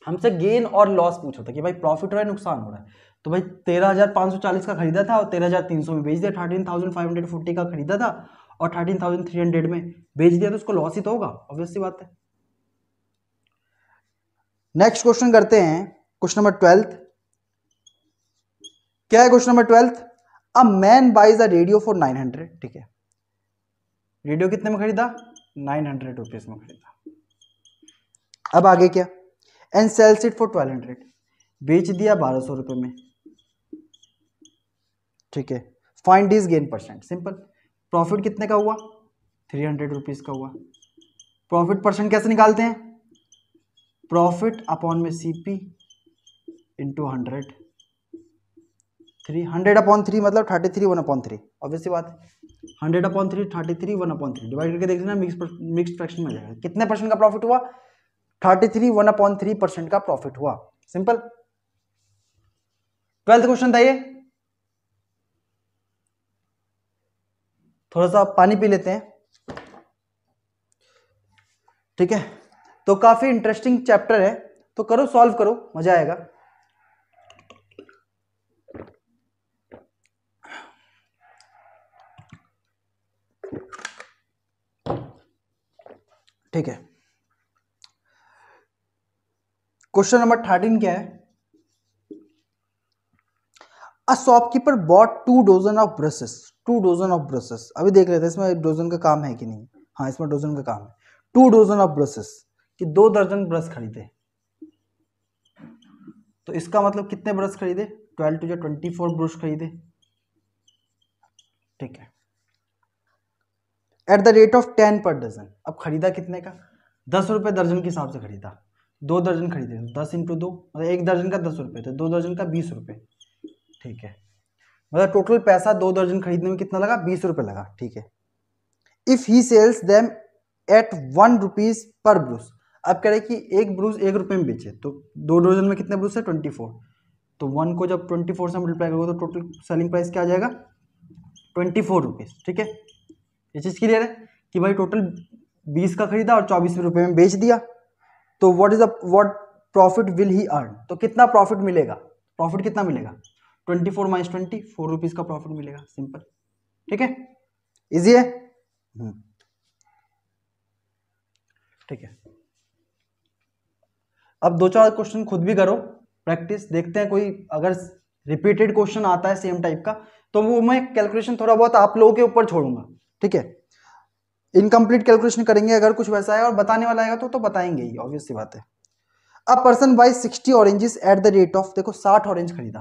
हमसे गेन और लॉस पूछा था कि भाई प्रॉफिट हो रहा है नुकसान हो रहा है। तो भाई 13,540 का खरीदा था और 13,300 में बेच दिया, 13,540 का खरीदा था और 13,300 में बेच दिया, तो उसको लॉस ही तो होगा, ऑब्वियस सी बात है। नेक्स्ट क्वेश्चन करते हैं, क्वेश्चन नंबर 12। क्या है question number 12? A man buys a radio for 900। ठीक है, रेडियो कितने में खरीदा? 900 रुपीज में खरीदा। अब आगे क्या? एंड सेल्स इट फॉर 1200, बेच दिया 1200 रुपए में। ठीक है, find this gain percent, simple. Profit कितने का हुआ? 300 रुपीज का हुआ। प्रॉफिट परसेंट कैसे निकालते हैं? प्रॉफिट अपॉन में सीपी इंटू 100, 100 अपॉन 3 मतलब 33 1/3, ऑब्वियस सी बात है। 100 अपॉन 3 33 1/3 डिवाइड करके देख लेना, मिक्स्ड फ्रैक्शन में आ जाएगा। कितने परसेंट का प्रॉफिट हुआ? 33 1/3% का प्रॉफिट हुआ, सिंपल। 12th क्वेश्चन था ये। थोड़ा सा पानी पी लेते हैं। ठीक है, तो काफी इंटरेस्टिंग चैप्टर है, तो करो, सॉल्व करो, मजा आएगा। ठीक है, क्वेश्चन नंबर 13 क्या है? A shopkeeper bought 2 dozen of brushes, 2 dozen of brushes. अभी देख लेते हैं इसमें डजन का काम है कि नहीं। हाँ, इसमें डजन का काम है। 2 डजन ऑफ ब्रशेस, कि 2 दर्जन ब्रश खरीदे, तो इसका मतलब कितने ब्रश खरीदे? 12 टू 24 ब्रश खरीदे। ठीक है, एट द रेट ऑफ 10 पर डजन। अब खरीदा कितने का? 10 रुपये दर्जन के हिसाब से खरीदा, 2 दर्जन खरीदे, 10 इंटू 2 मतलब 1 दर्जन का 10 रुपये, तो 2 दर्जन का 20 रुपये। ठीक है, मतलब टोटल पैसा 2 दर्जन खरीदने में कितना लगा? 20 रुपये लगा। ठीक है, if he sells them at 1 rupees per brush. अब कह रहे कि एक ब्रूस 1 रुपये में बेचे, तो 2 डजन में कितने ब्रूस है? 24। तो 1 को जब 24 से मल्टीप्लाई करोगे तो टोटल सेलिंग प्राइस क्या आ जाएगा? 24 रुपीज। ठीक है, ये चीज क्लियर है कि भाई टोटल 20 का खरीदा और 24 रुपये में बेच दिया, तो what profit will he earn? तो कितना प्रॉफिट मिलेगा? प्रॉफिट कितना मिलेगा? 24 माइनस 20, 4 रुपीज का प्रॉफिट मिलेगा, सिंपल। ठीक है, इजी है। ठीक है, अब 2-4 क्वेश्चन खुद भी करो प्रैक्टिस, देखते हैं कोई अगर रिपीटेड क्वेश्चन आता है सेम टाइप का तो वो मैं कैलकुलेशन थोड़ा बहुत आप लोगों के ऊपर छोड़ूंगा, ठीक है। इनकम्प्लीट कैलकुलेशन करेंगे, अगर कुछ वैसा है और बताने वाला आएगा तो बताएंगे ही, ऑब्वियस सी बात है। A person by 60 oranges eight the rate of, देखो 60 ऑरेंज खरीदा।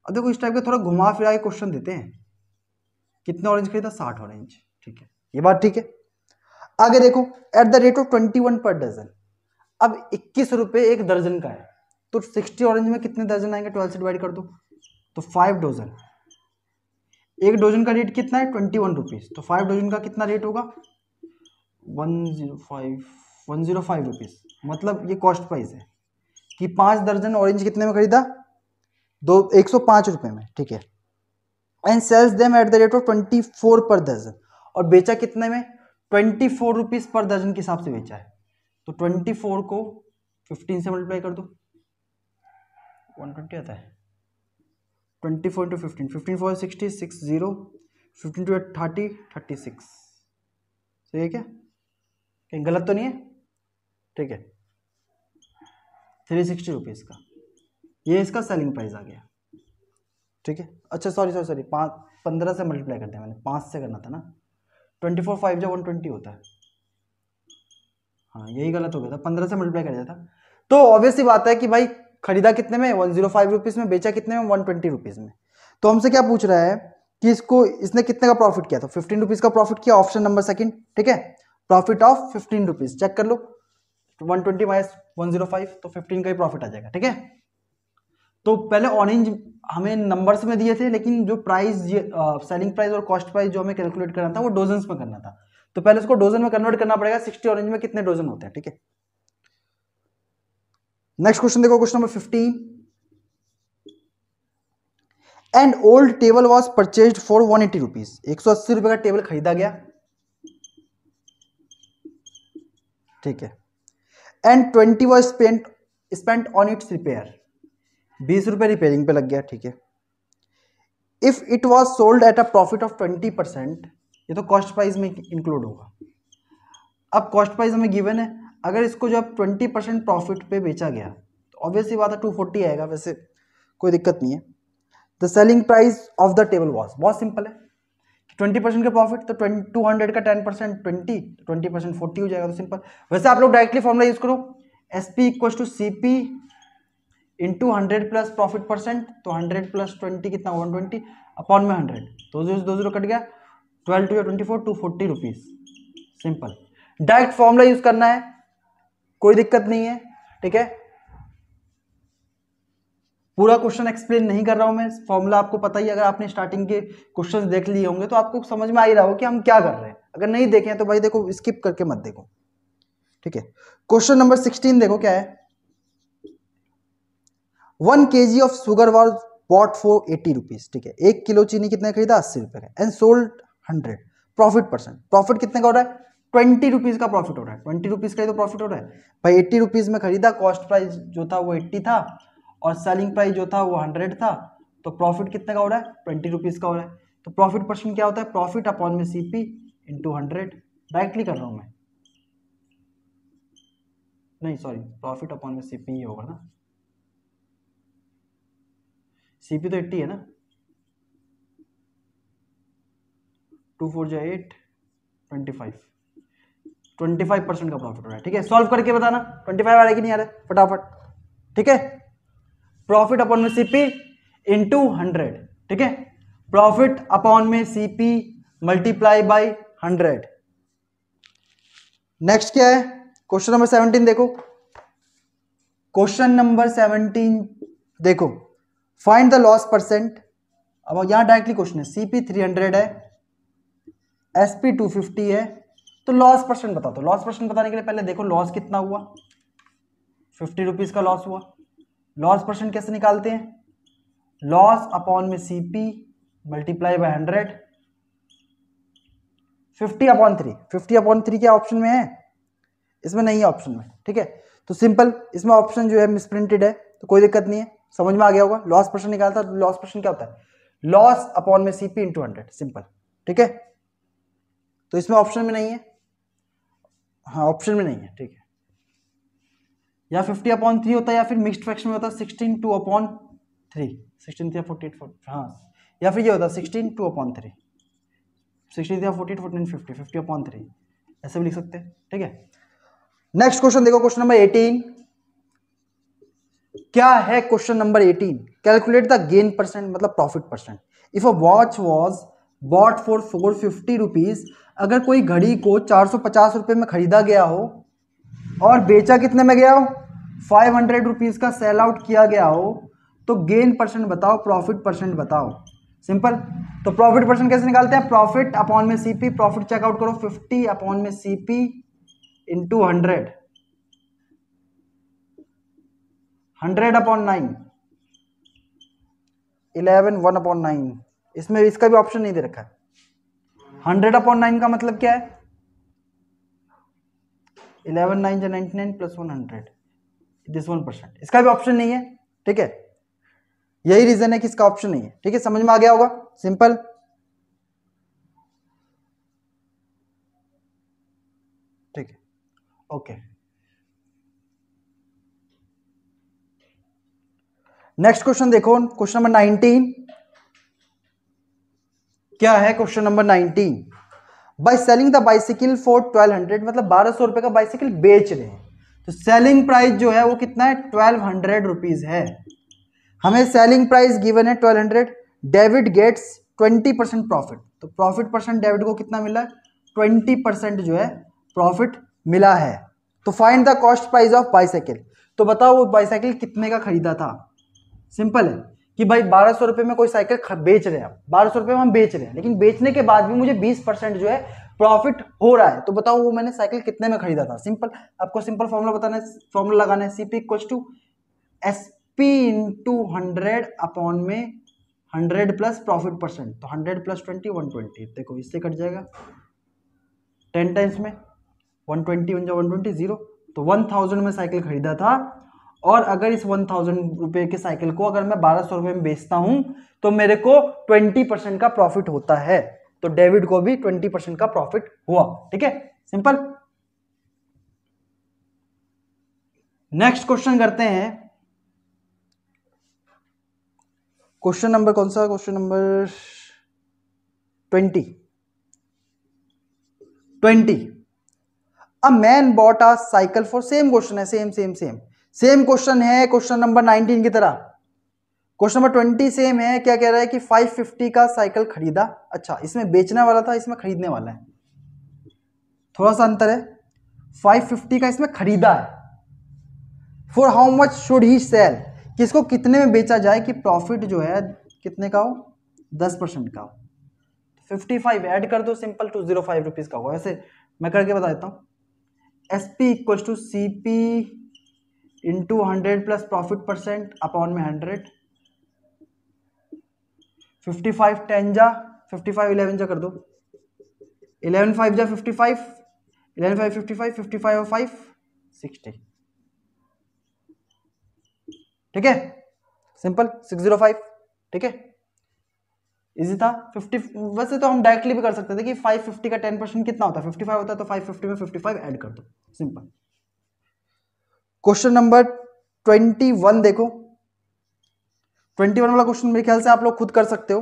अब देखो इस टाइप का थोड़ा घुमा फिरा के क्वेश्चन देते हैं, कितने ऑरेंज खरीदा, 60 ऑरेंज, ठीक है, ये बात ठीक है। आगे देखो एट द रेट ऑफ 21 पर डजन, अब 21 रुपए एक दर्जन का है, तो 60 ऑरेंज में कितने दर्जन आएंगे, 12 से डिवाइड कर दो तो 5 डजन। एक डजन का रेट कितना है, 21 रुपीज, तो 5 डजन का कितना रेट होगा, 105 रुपीज, मतलब ये कॉस्ट प्राइस है कि 5 दर्जन ऑरेंज कितने में खरीदा, 105 रुपए में, ठीक है। And sells them at the rate of 24 per दर्जन, और बेचा कितने में, 24 रुपीज पर दर्जन के हिसाब से बेचा है, तो 24 को 15 से मल्टीप्लाई कर दो, 120 आता है, 24 इंटू 15, 15 4 60, 60, 15 टू 30, 36, सही है क्या, कहीं गलत तो नहीं है, ठीक है। 360 रुपीज़ का ये इसका सेलिंग प्राइस आ गया, ठीक है। अच्छा सॉरी 15 से मल्टीप्लाई कर दिया मैंने, 5 से करना था ना, 24 5 जो 120 होता है, हाँ यही गलत हो गया था, 15 से मल्टीप्लाई कर दिया था। तो ऑब्वियस सी बात है कि भाई खरीदा कितने में, 105 रुपीज़ में, बेचा कितने में, 120 रुपीज़ में। तो हमसे क्या पूछ रहा है कि इसने कितने का प्रॉफिट किया, तो 15 रुपीज़ का प्रॉफिट किया, ऑप्शन नंबर सेकंड, ठीक है। प्रॉफिट ऑफ 15 रुपीज़, चेक कर लो, 120 माइनस 105, तो 15 का ही प्रॉफिट आ जाएगा, ठीक है। तो पहले ऑरेंज हमें नंबर्स में दिए थे, लेकिन जो प्राइस सेलिंग प्राइस और कॉस्ट प्राइस जो हमें कैलकुलेट करना था वो डोजन्स में करना था, तो पहले उसको डोजन में कन्वर्ट करना पड़ेगा, 60 ऑरेंज में कितने डोजन होते हैं, ठीक है। नेक्स्ट क्वेश्चन देखो, question number 15, and old table was purchased for 180 rupees, 180 रुपए का टेबल खरीदा गया, ठीक है। And 20 was spent on it's repair, 20 रुपए रिपेयरिंग पे लग गया, ठीक है। If it was sold at a profit of 20%, ये तो कॉस्ट प्राइस में इंक्लूड होगा। अब कॉस्ट प्राइस हमें गिवन है, अगर इसको जब 20% प्रॉफिट पे बेचा गया तो ऑब्वियसली बात है 240 आएगा, वैसे कोई दिक्कत नहीं है। The selling price of the table was, बहुत सिंपल है, 20% का प्रॉफिट तो 200 का 10% 20% 40 हो जाएगा, तो सिंपल। वैसे आप लोग डायरेक्टली फॉर्मूला यूज करो, SP equal to CP into 100 plus profit percent, तो 100 प्लस 20 कितना, 120 अपॉन में 100, तो 2 कट गया, 12 to 24, 240 rupees, simple. Direct formula use करना है, कोई दिक्कत नहीं है, ठीक है। पूरा क्वेश्चन एक्सप्लेन नहीं कर रहा हूं मैं, फॉर्मूला आपको पता ही, अगर आपने स्टार्टिंग के क्वेश्चंस देख लिए होंगे तो आपको समझ में आ ही रहा हो कि हम क्या कर रहे हैं। अगर नहीं देखे तो भाई देखो स्किप करके मत देखो, ठीक है। क्वेश्चन नंबर 16 देखो क्या है, 1 kg of sugar was bought for 80 rupees, ठीक है। 1 किलो चीनी कितने खरीदा, 80 रुपए का, and sold 100, profit percent, profit कितने का हो रहा है, 20 रुपीज का प्रॉफिट हो रहा है, 20 रुपीज का ही तो प्रॉफिट हो रहा है भाई। 80 रुपीज में खरीदा, कॉस्ट प्राइस जो था वो 80 था और सेलिंग प्राइस जो था वो 100 था, तो प्रॉफिट कितने का हो रहा है, 20 रुपीज का हो रहा है। तो प्रॉफिट परसेंट क्या होता है, प्रॉफिट अपॉन में CP इंटू 100, डायरेक्टली कर रहा हूं मैं, नहीं सॉरी, प्रॉफिट अपॉन में CP ही होगा ना, CP तो 80 है ना, 2 4 जा 8, 25% का प्रॉफिट हो रहा है, ठीक है। सॉल्व करके बताना 25 आ रहा है कि नहीं आ रहा है फटाफट, ठीक है। प्रॉफिट अपॉन में CP इंटू 100, ठीक है। प्रॉफिट अपॉन में CP मल्टीप्लाई बाई 100। नेक्स्ट क्या है, क्वेश्चन नंबर 17 देखो, क्वेश्चन नंबर 17 देखो, फाइंड द लॉस परसेंट। अब यहां डायरेक्टली क्वेश्चन है, CP 300 है, SP 250 है, तो लॉस परसेंट बता दो। लॉस परसेंट बताने के लिए पहले देखो लॉस कितना हुआ, 50 रुपीज का लॉस हुआ। लॉस परसेंट कैसे निकालते हैं, लॉस अपॉन में CP मल्टीप्लाई बाय 100, 50/3, 50/3 क्या ऑप्शन में है, इसमें नहीं है ऑप्शन में, ठीक है। तो सिंपल, इसमें ऑप्शन जो है मिसप्रिंटेड है, तो कोई दिक्कत नहीं है, समझ में आ गया होगा। लॉस परसेंट निकालता है, लॉस परसेंट क्या होता है, लॉस अपॉन में CP इंटू 100, सिंपल, ठीक है। तो इसमें ऑप्शन में नहीं है, हाँ ऑप्शन में नहीं है, ठीक है। या 50/3 होता है या फिर मिक्स्ड फ्रैक्शन में होता है 16/2/3, 16 या 48, हाँ, या फिर ये होता है 16/2/3, 16 या 48, 14, 50, 50/3, ऐसे भी लिख सकते हैं, ठीक है। नेक्स्ट क्वेश्चन देखो, क्वेश्चन नंबर 18 क्या है। Question number 18, calculate the gain percent, मतलब profit percent. If a watch was bought for 450 rupees, अगर कोई घड़ी को 450 रुपए में खरीदा गया हो और बेचा कितने में गया हो, 500 रुपीज का सेल आउट किया गया हो, तो गेन परसेंट बताओ, प्रॉफिट परसेंट बताओ। सिंपल। तो प्रॉफिट परसेंट कैसे निकालते हैं, प्रॉफिट अपॉन में सीपी, प्रॉफिट चेकआउट करो 50 अपॉन में सीपी इंटू 100, 100/9, 11 1/9, इसमें इसका भी ऑप्शन नहीं दे रखा है। 100/9 का मतलब क्या है, 11 9 99 प्लस 100, दिस 1%, इसका भी ऑप्शन नहीं है, ठीक है। यही रीजन है कि इसका ऑप्शन नहीं है, ठीक है, समझ में आ गया होगा, सिंपल। ठीक है, ओके। नेक्स्ट क्वेश्चन देखो, क्वेश्चन नंबर 19 क्या है। Question number 19, by selling the bicycle for 1200, मतलब 1200 रुपए का बाइसिकल बेच रहे हैं, तो सेलिंग प्राइस जो है वो कितना है, 1200 रुपीज है। हमें सेलिंग प्राइस गिवन है 1200, डेविड गेट्स 20% प्रॉफिट, तो प्रॉफिट परसेंट डेविड को कितना मिला है, 20% जो है प्रॉफिट मिला है। तो find the cost price of bicycle, तो बताओ वो बाइसाइकिल कितने का खरीदा था। सिंपल है कि भाई 1200 रुपए में कोई साइकिल बेच रहे हैं, 1200 रुपए में हम बेच रहे हैं, लेकिन बेचने के बाद भी मुझे 20% जो है प्रॉफिट हो रहा है, तो बताओ वो मैंने साइकिल कितने में खरीदा था। सिंपल, आपको सिंपल फॉर्मूला बताना है, फॉर्मूला लगाना है, CP equal to SP into 100 upon में 100 प्लस प्रॉफिट परसेंट, तो 100 प्लस 20 120, देखो इससे कट जाएगा 10 टाइम्स में 120 बन जाए 120 0, तो 1000 में साइकिल खरीदा था। और अगर इस 1000 रुपए के साइकिल को अगर मैं 1200 रुपए में बेचता हूं तो मेरे को 20% का प्रॉफिट होता है, तो डेविड को भी 20% का प्रॉफिट हुआ, ठीक है, सिंपल। नेक्स्ट क्वेश्चन करते हैं, क्वेश्चन नंबर कौन सा, question number 20 a man bought a cycle for, same question है, सेम क्वेश्चन है क्वेश्चन नंबर 19 की तरह। क्वेश्चन नंबर 20 सेम है, क्या कह रहा है कि 550 का साइकिल खरीदा, अच्छा इसमें बेचने वाला था, इसमें खरीदने वाला है, थोड़ा सा अंतर है। 550 का इसमें खरीदा है, for how much should he sell, किसको कितने में बेचा जाए कि प्रॉफिट जो है कितने का हो, 10% का हो। 55 ऐड कर दो, सिंपल 205 रुपीज का होगा। ऐसे मैं करके बता देता हूँ, SP equal to CP into 100 plus profit percent upon में 100, 55 10 जा 55 11 जा कर दो, 11 5 जा 55, 11 5 55, 55 और 5 60, ठीक है, सिंपल 605, ठीक है, इजी था। 50 वैसे तो हम डायरेक्टली भी कर सकते थे कि 550 का 10% कितना होता है, 55 होता है, तो 550 में 55 ऐड कर दो, सिंपल। क्वेश्चन नंबर 21 देखो, 21 वाला क्वेश्चन मेरे ख्याल से आप लोग खुद कर सकते हो,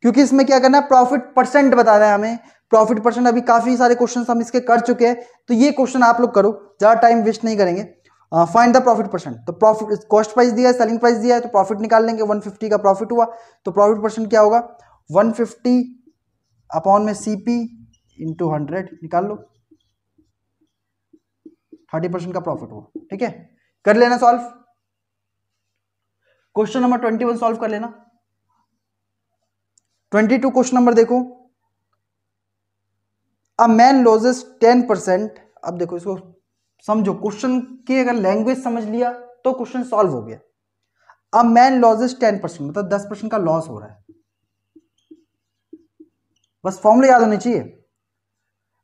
क्योंकि इसमें क्या करना है, प्रॉफिट परसेंट बताना है हमें। प्रॉफिट परसेंट अभी काफी सारे क्वेश्चन हम इसके कर चुके हैं, तो ये क्वेश्चन आप लोग करो, ज्यादा टाइम वेस्ट नहीं करेंगे। फाइंड द प्रॉफिट परसेंट, तो प्रॉफिट कॉस्ट प्राइस दिया है, सेलिंग प्राइस दिया है, तो प्रॉफिट निकाल लेंगे, 150 का प्रॉफिट हुआ, तो प्रॉफिट परसेंट क्या होगा, 150 अपॉन में CP इंटू 100 निकाल लो, 30% का प्रॉफिट हुआ, ठीक है, कर लेना सॉल्व। क्वेश्चन नंबर 21 सॉल्व कर लेना। 22 क्वेश्चन नंबर देखो, अ मैन लॉसेस 10%, अब देखो इसको समझो, क्वेश्चन की अगर लैंग्वेज समझ लिया तो क्वेश्चन सॉल्व हो गया। अ मैन लॉसेस 10%, मतलब 10% का लॉस हो रहा है, बस फॉर्मूला याद होनी चाहिए।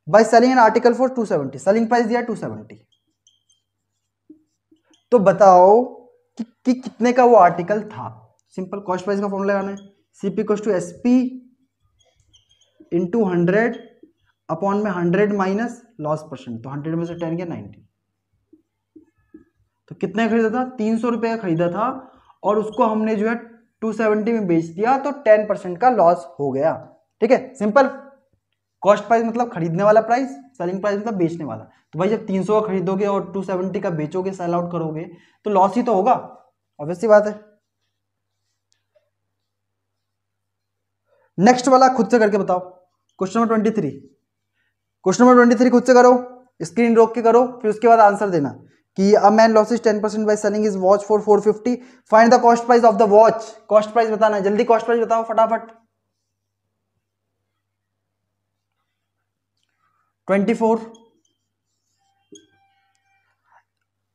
By selling an article for 270, selling price दिया 270, तो बताओ कि कितने का वो आर्टिकल था। सिंपल, कॉस्ट प्राइस का फॉर्मूला लगाना है, CP equal to SP into 100 upon में 100 माइनस लॉस परसेंट, तो 100 में से 10 गया 90। तो कितने खरीदा था? 300 रुपये का खरीदा था और उसको हमने जो है 270 में बेच दिया, तो 10% का लॉस हो गया। ठीक है, सिंपल। कॉस्ट प्राइस मतलब खरीदने वाला प्राइस, सेलिंग प्राइस मतलब बेचने वाला। तो भाई जब 300 का खरीदोगे और 270 का बेचोगे, सेल आउट करोगे, तो लॉस ही तो होगा, ऑब्वियस सी बात है। नेक्स्ट वाला खुद से करके बताओ, क्वेश्चन नंबर 23। क्वेश्चन नंबर 23 खुद से करो, स्क्रीन रोक के करो, फिर उसके बाद आंसर देना कि a man losses 10% by selling his watch for 450, find the cost price of the watch. Cost price बताना है, जल्दी कॉस्ट प्राइस बताओ फटाफट। 24।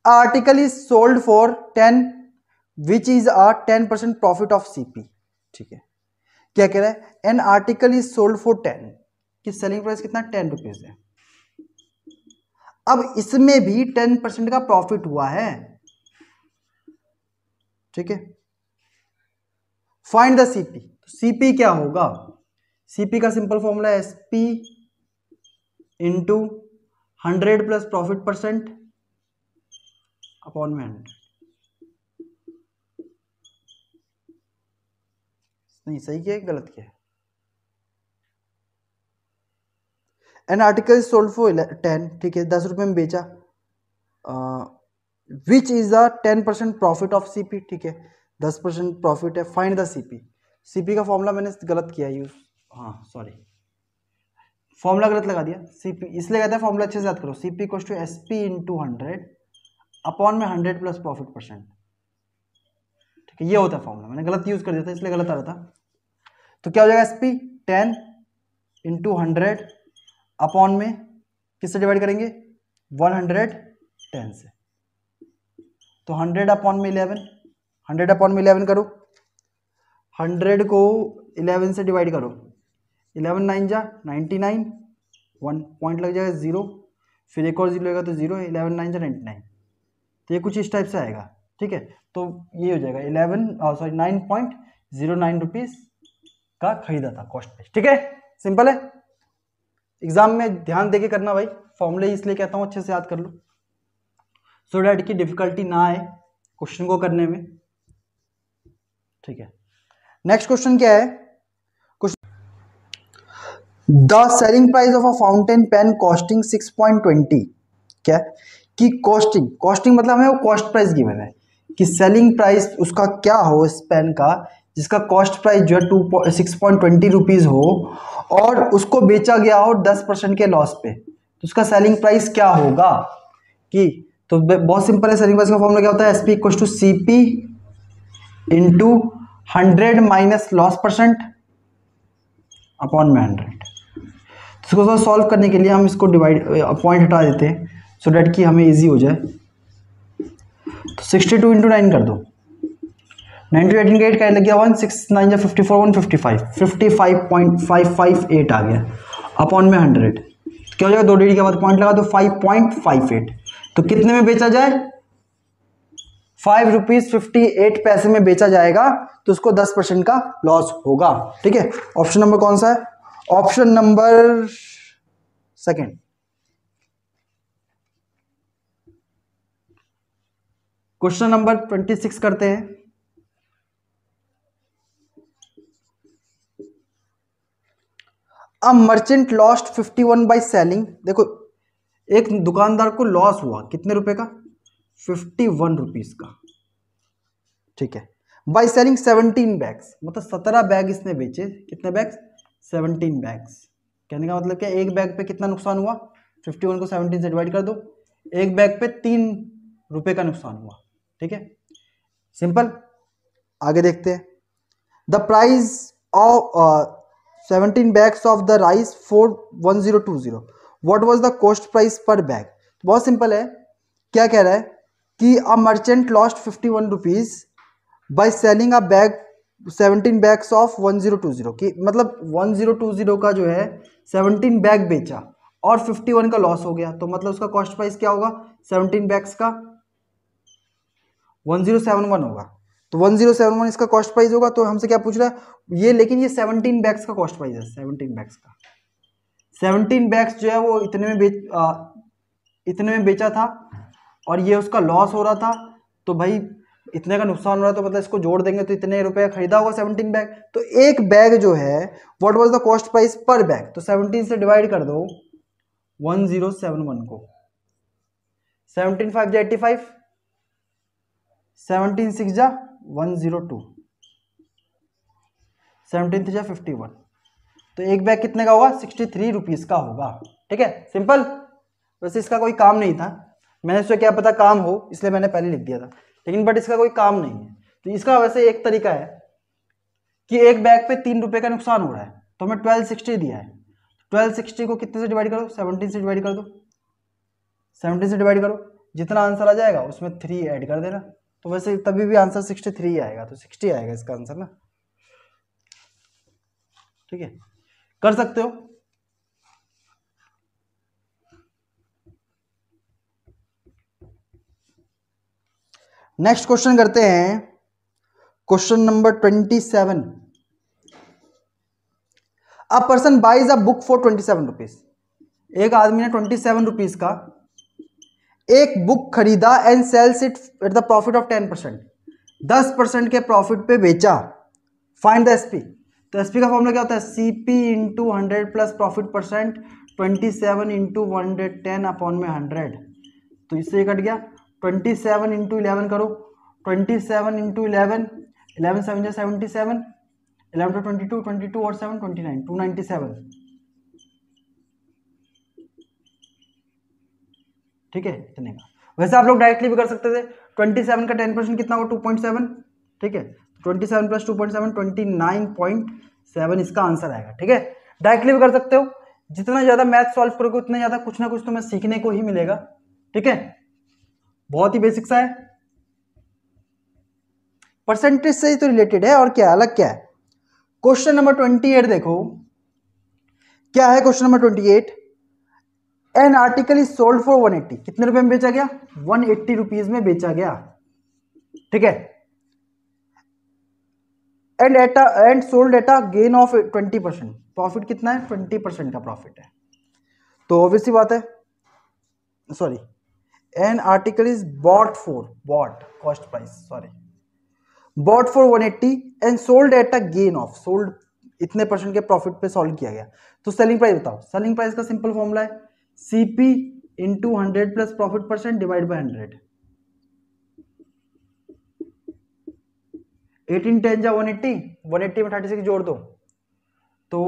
Article is sold for 10 which is a 10% profit of CP. ठीक है, क्या कह रहा है? N article is sold for 10, कि सेलिंग प्राइस कितना? 10 रुपीज है। अब इसमें भी 10% का प्रॉफिट हुआ है। ठीक है, फाइंड द सीपी। सीपी क्या होगा? सीपी का सिंपल फॉर्मूला है SP into 100 plus profit percent upon में 100। नहीं, सही किया है गलत किया है? एन आर्टिकल सोल्ड फॉर 10, ठीक है, 10 रुपए में बेचा, which is the 10% profit of CP. ठीक है, 10% प्रॉफिट है, फाइंड द सीपी। सीपी का फॉर्मूला मैंने गलत किया यूज, हाँ सॉरी, फॉर्मूला गलत लगा दिया। सीपी इसलिए कहते हैं फॉर्मूला अच्छे से याद करो, CP equals to SP into 100 upon में 100 प्लस प्रॉफिट परसेंट। ठीक है, ये होता है फॉर्मूला, मैंने गलत यूज कर दिया था इसलिए गलत आ रहा था। तो क्या हो जाएगा? एसपी 10 इंटू 100 अपॉन में किससे डिवाइड करेंगे? 110 से। तो 100 अपॉन में 11, 100 अपॉन में 11 करो, 100 को 11 से डिवाइड करो, 11 9 जा 99, 1 पॉइंट लग जाएगा 0, फिर एक और 0 लगेगा तो 0, 11 9 जा 99। तो ये कुछ इस टाइप से आएगा। ठीक है, तो ये हो जाएगा 9.09 रुपीज़ का खरीदा था कॉस्ट प्राइस। ठीक है, सिंपल है। एग्जाम में ध्यान देके करना भाई, फॉर्मूले इसलिए कहता हूँ अच्छे से याद कर लो, सो डैट की डिफिकल्टी ना आए क्वेश्चन को करने में। ठीक है, नेक्स्ट क्वेश्चन क्या है? The selling price of a fountain pen costing 6.20। क्या कि कॉस्टिंग मतलब हमें वो कॉस्ट प्राइस गिवन है कि सेलिंग प्राइस उसका क्या हो इस पेन का, जिसका कॉस्ट प्राइस जो है 6.20 रुपीज़ हो और उसको बेचा गया हो 10% के लॉस पे, तो उसका सेलिंग प्राइस क्या होगा? कि तो बहुत सिंपल है, सेलिंग प्राइस का फॉर्मूला क्या होता है? SP equals to CP into 100 minus loss percent upon में 100। इसको थोड़ा सॉल्व करने के लिए हम इसको डिवाइड पॉइंट हटा देते हैं सो डैट कि हमें इजी हो जाए। तो 62 इंटू 9 कर दो, 9 टू 18 का 8 का लग गया 1, 6 9 या 54 155, 55.558 आ गया अपॉन में 100। क्या हो जाएगा? 2 डिग्री के बाद पॉइंट लगा दो, 5.58। तो कितने में बेचा जाए? 5 रुपीज 58 पैसे में बेचा जाएगा, तो उसको 10% का लॉस होगा। ठीक है, ऑप्शन नंबर कौन सा है? Option number second. Question number 26 करते हैं। A merchant lost 51 by selling. देखो, एक दुकानदार को लॉस हुआ कितने रुपए का? 51 रुपीज का। ठीक है, बाय सेलिंग 17 बैग्स, मतलब 17 बैग इसने बेचे। कितने बैग्स? 17 बैग्स। कहने का मतलब क्या? एक बैग पे कितना नुकसान हुआ? 51 को 17 से डिवाइड कर दो, एक बैग पे 3 रुपए का नुकसान हुआ। ठीक है, सिंपल। आगे देखते हैं। The price of 17 bags of the rice for 1020, what was the cost price पर बैग? बहुत सिंपल है, क्या कह रहा है कि a merchant lost 51 rupees by selling a bag 17 bags of 1020, की मतलब 1020 का जो है 17 बैग बेचा और 51 का लॉस हो गया, तो मतलब उसका कॉस्ट प्राइस क्या होगा? 17 बैग्स का 1071 होगा। तो 1071 इसका कॉस्ट प्राइस होगा। तो हमसे क्या पूछ रहा है ये? लेकिन ये 17 बैग्स का कॉस्ट प्राइस है, 17 बैग्स का। 17 बैग्स जो है वो इतने में बेचा था और ये उसका लॉस हो रहा था, तो भाई इतने का नुकसान हो रहा है, तो मतलब इसको जोड़ देंगे तो इतने रुपए खरीदा होगा 17 बैग। तो एक बैग जो है what was the cost price पर बैग, तो 17 से डिवाइड कर दो 1071 को, 17 5 जा 85, 17 6 जा 102, 17 3 जा 51, तो एक बैग कितने का होगा 63 रुपीज का होगा। ठीक है, सिंपल। वैसे इसका कोई काम नहीं था, मैंने सोचा क्या पता काम हो, इसलिए मैंने पहले लिख दिया था, लेकिन बट इसका कोई काम नहीं है। तो इसका वैसे एक तरीका है कि एक बैग पे 3 रुपए का नुकसान हो रहा है, तो हमें 1260 दिया है, 1260 को कितने से डिवाइड करो, 17 से डिवाइड कर दो, 17 से डिवाइड करो, जितना आंसर आ जाएगा उसमें 3 ऐड कर देना, तो वैसे तभी भी आंसर 63 आएगा, तो 60 आएगा इसका आंसर ना। ठीक है, कर सकते हो। नेक्स्ट क्वेश्चन करते हैं, question number 27। A person buys a book for 27 rupees, एक आदमी ने 27 रुपीज का एक बुक खरीदा and sells it at the profit of 10%, 10% के प्रॉफिट पे बेचा। फाइंड द एसपी, तो एसपी का फॉर्मूला क्या होता है, CP into 100 plus profit percent, 27 into 110 upon में 100, तो इससे कट गया। 27 इंटू 11 करो, 27 इंटू 11, 11 7 जा 77, 11 to 22, 22 और 7 29, 297। ठीक है, इतने का। वैसे आप लोग डायरेक्टली भी कर सकते थे, 27 का 10% कितना होगा 2.7। ठीक है, 27 प्लस 2.7 29.7 इसका आंसर आएगा। ठीक है, डायरेक्टली भी कर सकते हो, जितना ज्यादा मैथ सॉल्व करोगे उतना ज्यादा कुछ ना कुछ तुम्हें सीखने को ही मिलेगा। ठीक है, बहुत ही बेसिक सा है, परसेंटेज से ही तो रिलेटेड है, और क्या अलग क्या है। क्वेश्चन नंबर 28 देखो, क्या है question number 28। N article is sold for 180, कितने रुपए में बेचा गया, 180 रुपीज में बेचा गया। ठीक है, and sold at a gain of 20%, profit कितना है 20% का प्रॉफिट है, तो ऑब्वियसली बात है, sorry, an article is bought cost price, sorry, bought for 180 and sold at a gain of, sold इतने परसेंट के प्रॉफिट पे सॉल्व किया गया। तो सेलिंग प्राइस बताओ, सेलिंग प्राइस का सिंपल फॉर्मूला है CP into 100 plus profit percent divide by 100, 18 10 जा 180, 180 में 36 जोड़ दो तो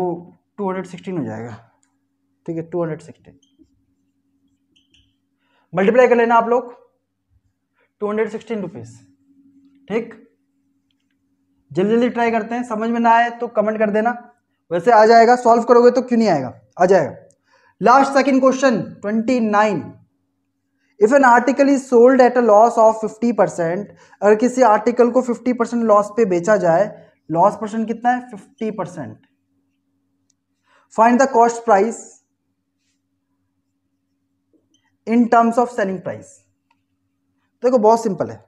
216 हो जाएगा। ठीक है, 216 मल्टीप्लाई कर लेना आप लोग, 216 रुपीज। ठीक, जल्दी जल्दी ट्राई करते हैं, समझ में ना आए तो कमेंट कर देना, वैसे आ जाएगा, सॉल्व करोगे तो क्यों नहीं आएगा, आ जाएगा। Last second question 29। If an article is sold at a loss of 50%, अगर किसी आर्टिकल को 50% लॉस पे बेचा जाए, लॉस परसेंट कितना है 50%, find the cost price in terms of selling price. देखो बहुत सिंपल है,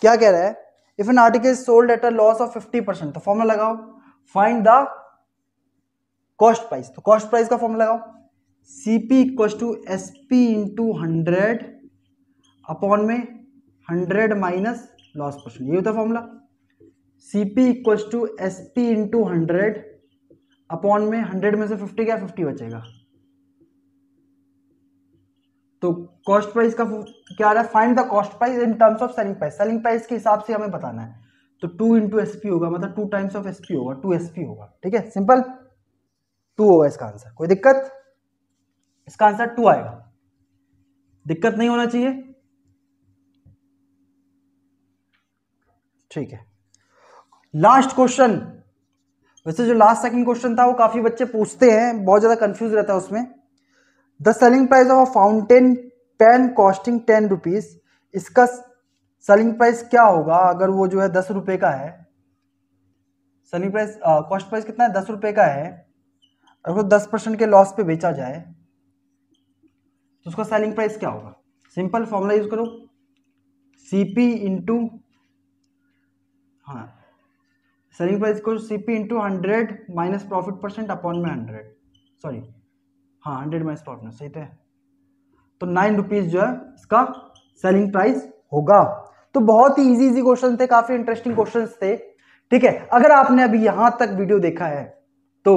क्या कह रहा है, if an article is sold at a loss of 50%, तो फॉर्मूला लगाओ, फाइंड द कॉस्ट प्राइस, तो कॉस्ट प्राइस का फॉर्मूला लगाओ, CP equal to SP into 100 upon में 100 माइनस लॉस परसेंट, ये होता है formula, CP equal to SP into 100 upon में 100 में से 50 क्या 50 बचेगा, तो कॉस्ट प्राइस का क्या आ रहा है, find the cost price in terms of selling price, selling price के हिसाब से हमें बताना है, तो 2 इंटू एसपी होगा, मतलब 2 टाइम्स ऑफ एसपी होगा, 2 एसपी होगा। ठीक है, सिंपल, 2 होगा इसका आंसर, कोई दिक्कत, इसका आंसर 2 आएगा, दिक्कत नहीं होना चाहिए। ठीक है, लास्ट क्वेश्चन, वैसे जो लास्ट सेकंड क्वेश्चन था वो काफी बच्चे पूछते हैं, बहुत ज्यादा कंफ्यूज रहता है उसमें। The selling price of a fountain pen costing 10 rupees, इसका सेलिंग प्राइस क्या होगा अगर वो जो है 10 रुपए का है, सेलिंग प्राइस कॉस्ट प्राइस कितना है 10 रुपए का है, अगर वो 10% के लॉस पे बेचा जाए तो उसका सेलिंग प्राइस क्या होगा। सिंपल फॉर्मूला यूज करो, सीपी इंटू, हाँ, सेलिंग प्राइस को CP into 100 minus profit percent upon में 100, सॉरी हाँ 100 में स्पॉट में सही थे। तो 9 रुपीज जो है इसका सेलिंग प्राइस होगा। तो बहुत ही इजी इजी क्वेश्चन थे, काफी इंटरेस्टिंग क्वेश्चंस थे। ठीक है, अगर आपने अभी यहां तक वीडियो देखा है तो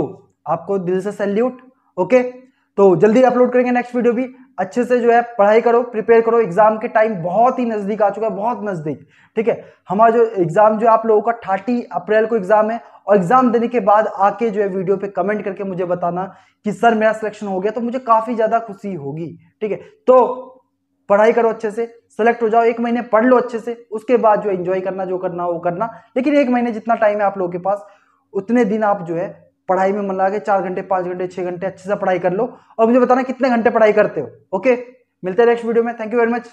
आपको दिल से सैल्यूट। ओके, तो जल्दी अपलोड करेंगे नेक्स्ट वीडियो भी। अच्छे से जो है पढ़ाई करो, प्रिपेयर करो, एग्जाम के टाइम बहुत ही नजदीक आ चुका है, बहुत नजदीक। ठीक है, हमारा जो एग्जाम जो आप लोगों का 30 अप्रैल को एग्जाम है, और एग्जाम देने के बाद आके जो है वीडियो पे कमेंट करके मुझे बताना कि सर मेरा सिलेक्शन हो गया, तो मुझे काफी ज्यादा खुशी होगी। ठीक है, तो पढ़ाई करो अच्छे से, सेलेक्ट हो जाओ, 1 महीने पढ़ लो अच्छे से, उसके बाद जो एंजॉय करना जो करना वो करना। लेकिन 1 महीने जितना टाइम है आप लोगों के पास, उतने दिन आप जो है पढ़ाई में मन लगा के 4 घंटे 5 घंटे 6 घंटे अच्छे से पढ़ाई कर लो, और मुझे बताना कितने घंटे पढ़ाई करते हो। ओके, मिलते हैं नेक्स्ट वीडियो में। Thank you very much.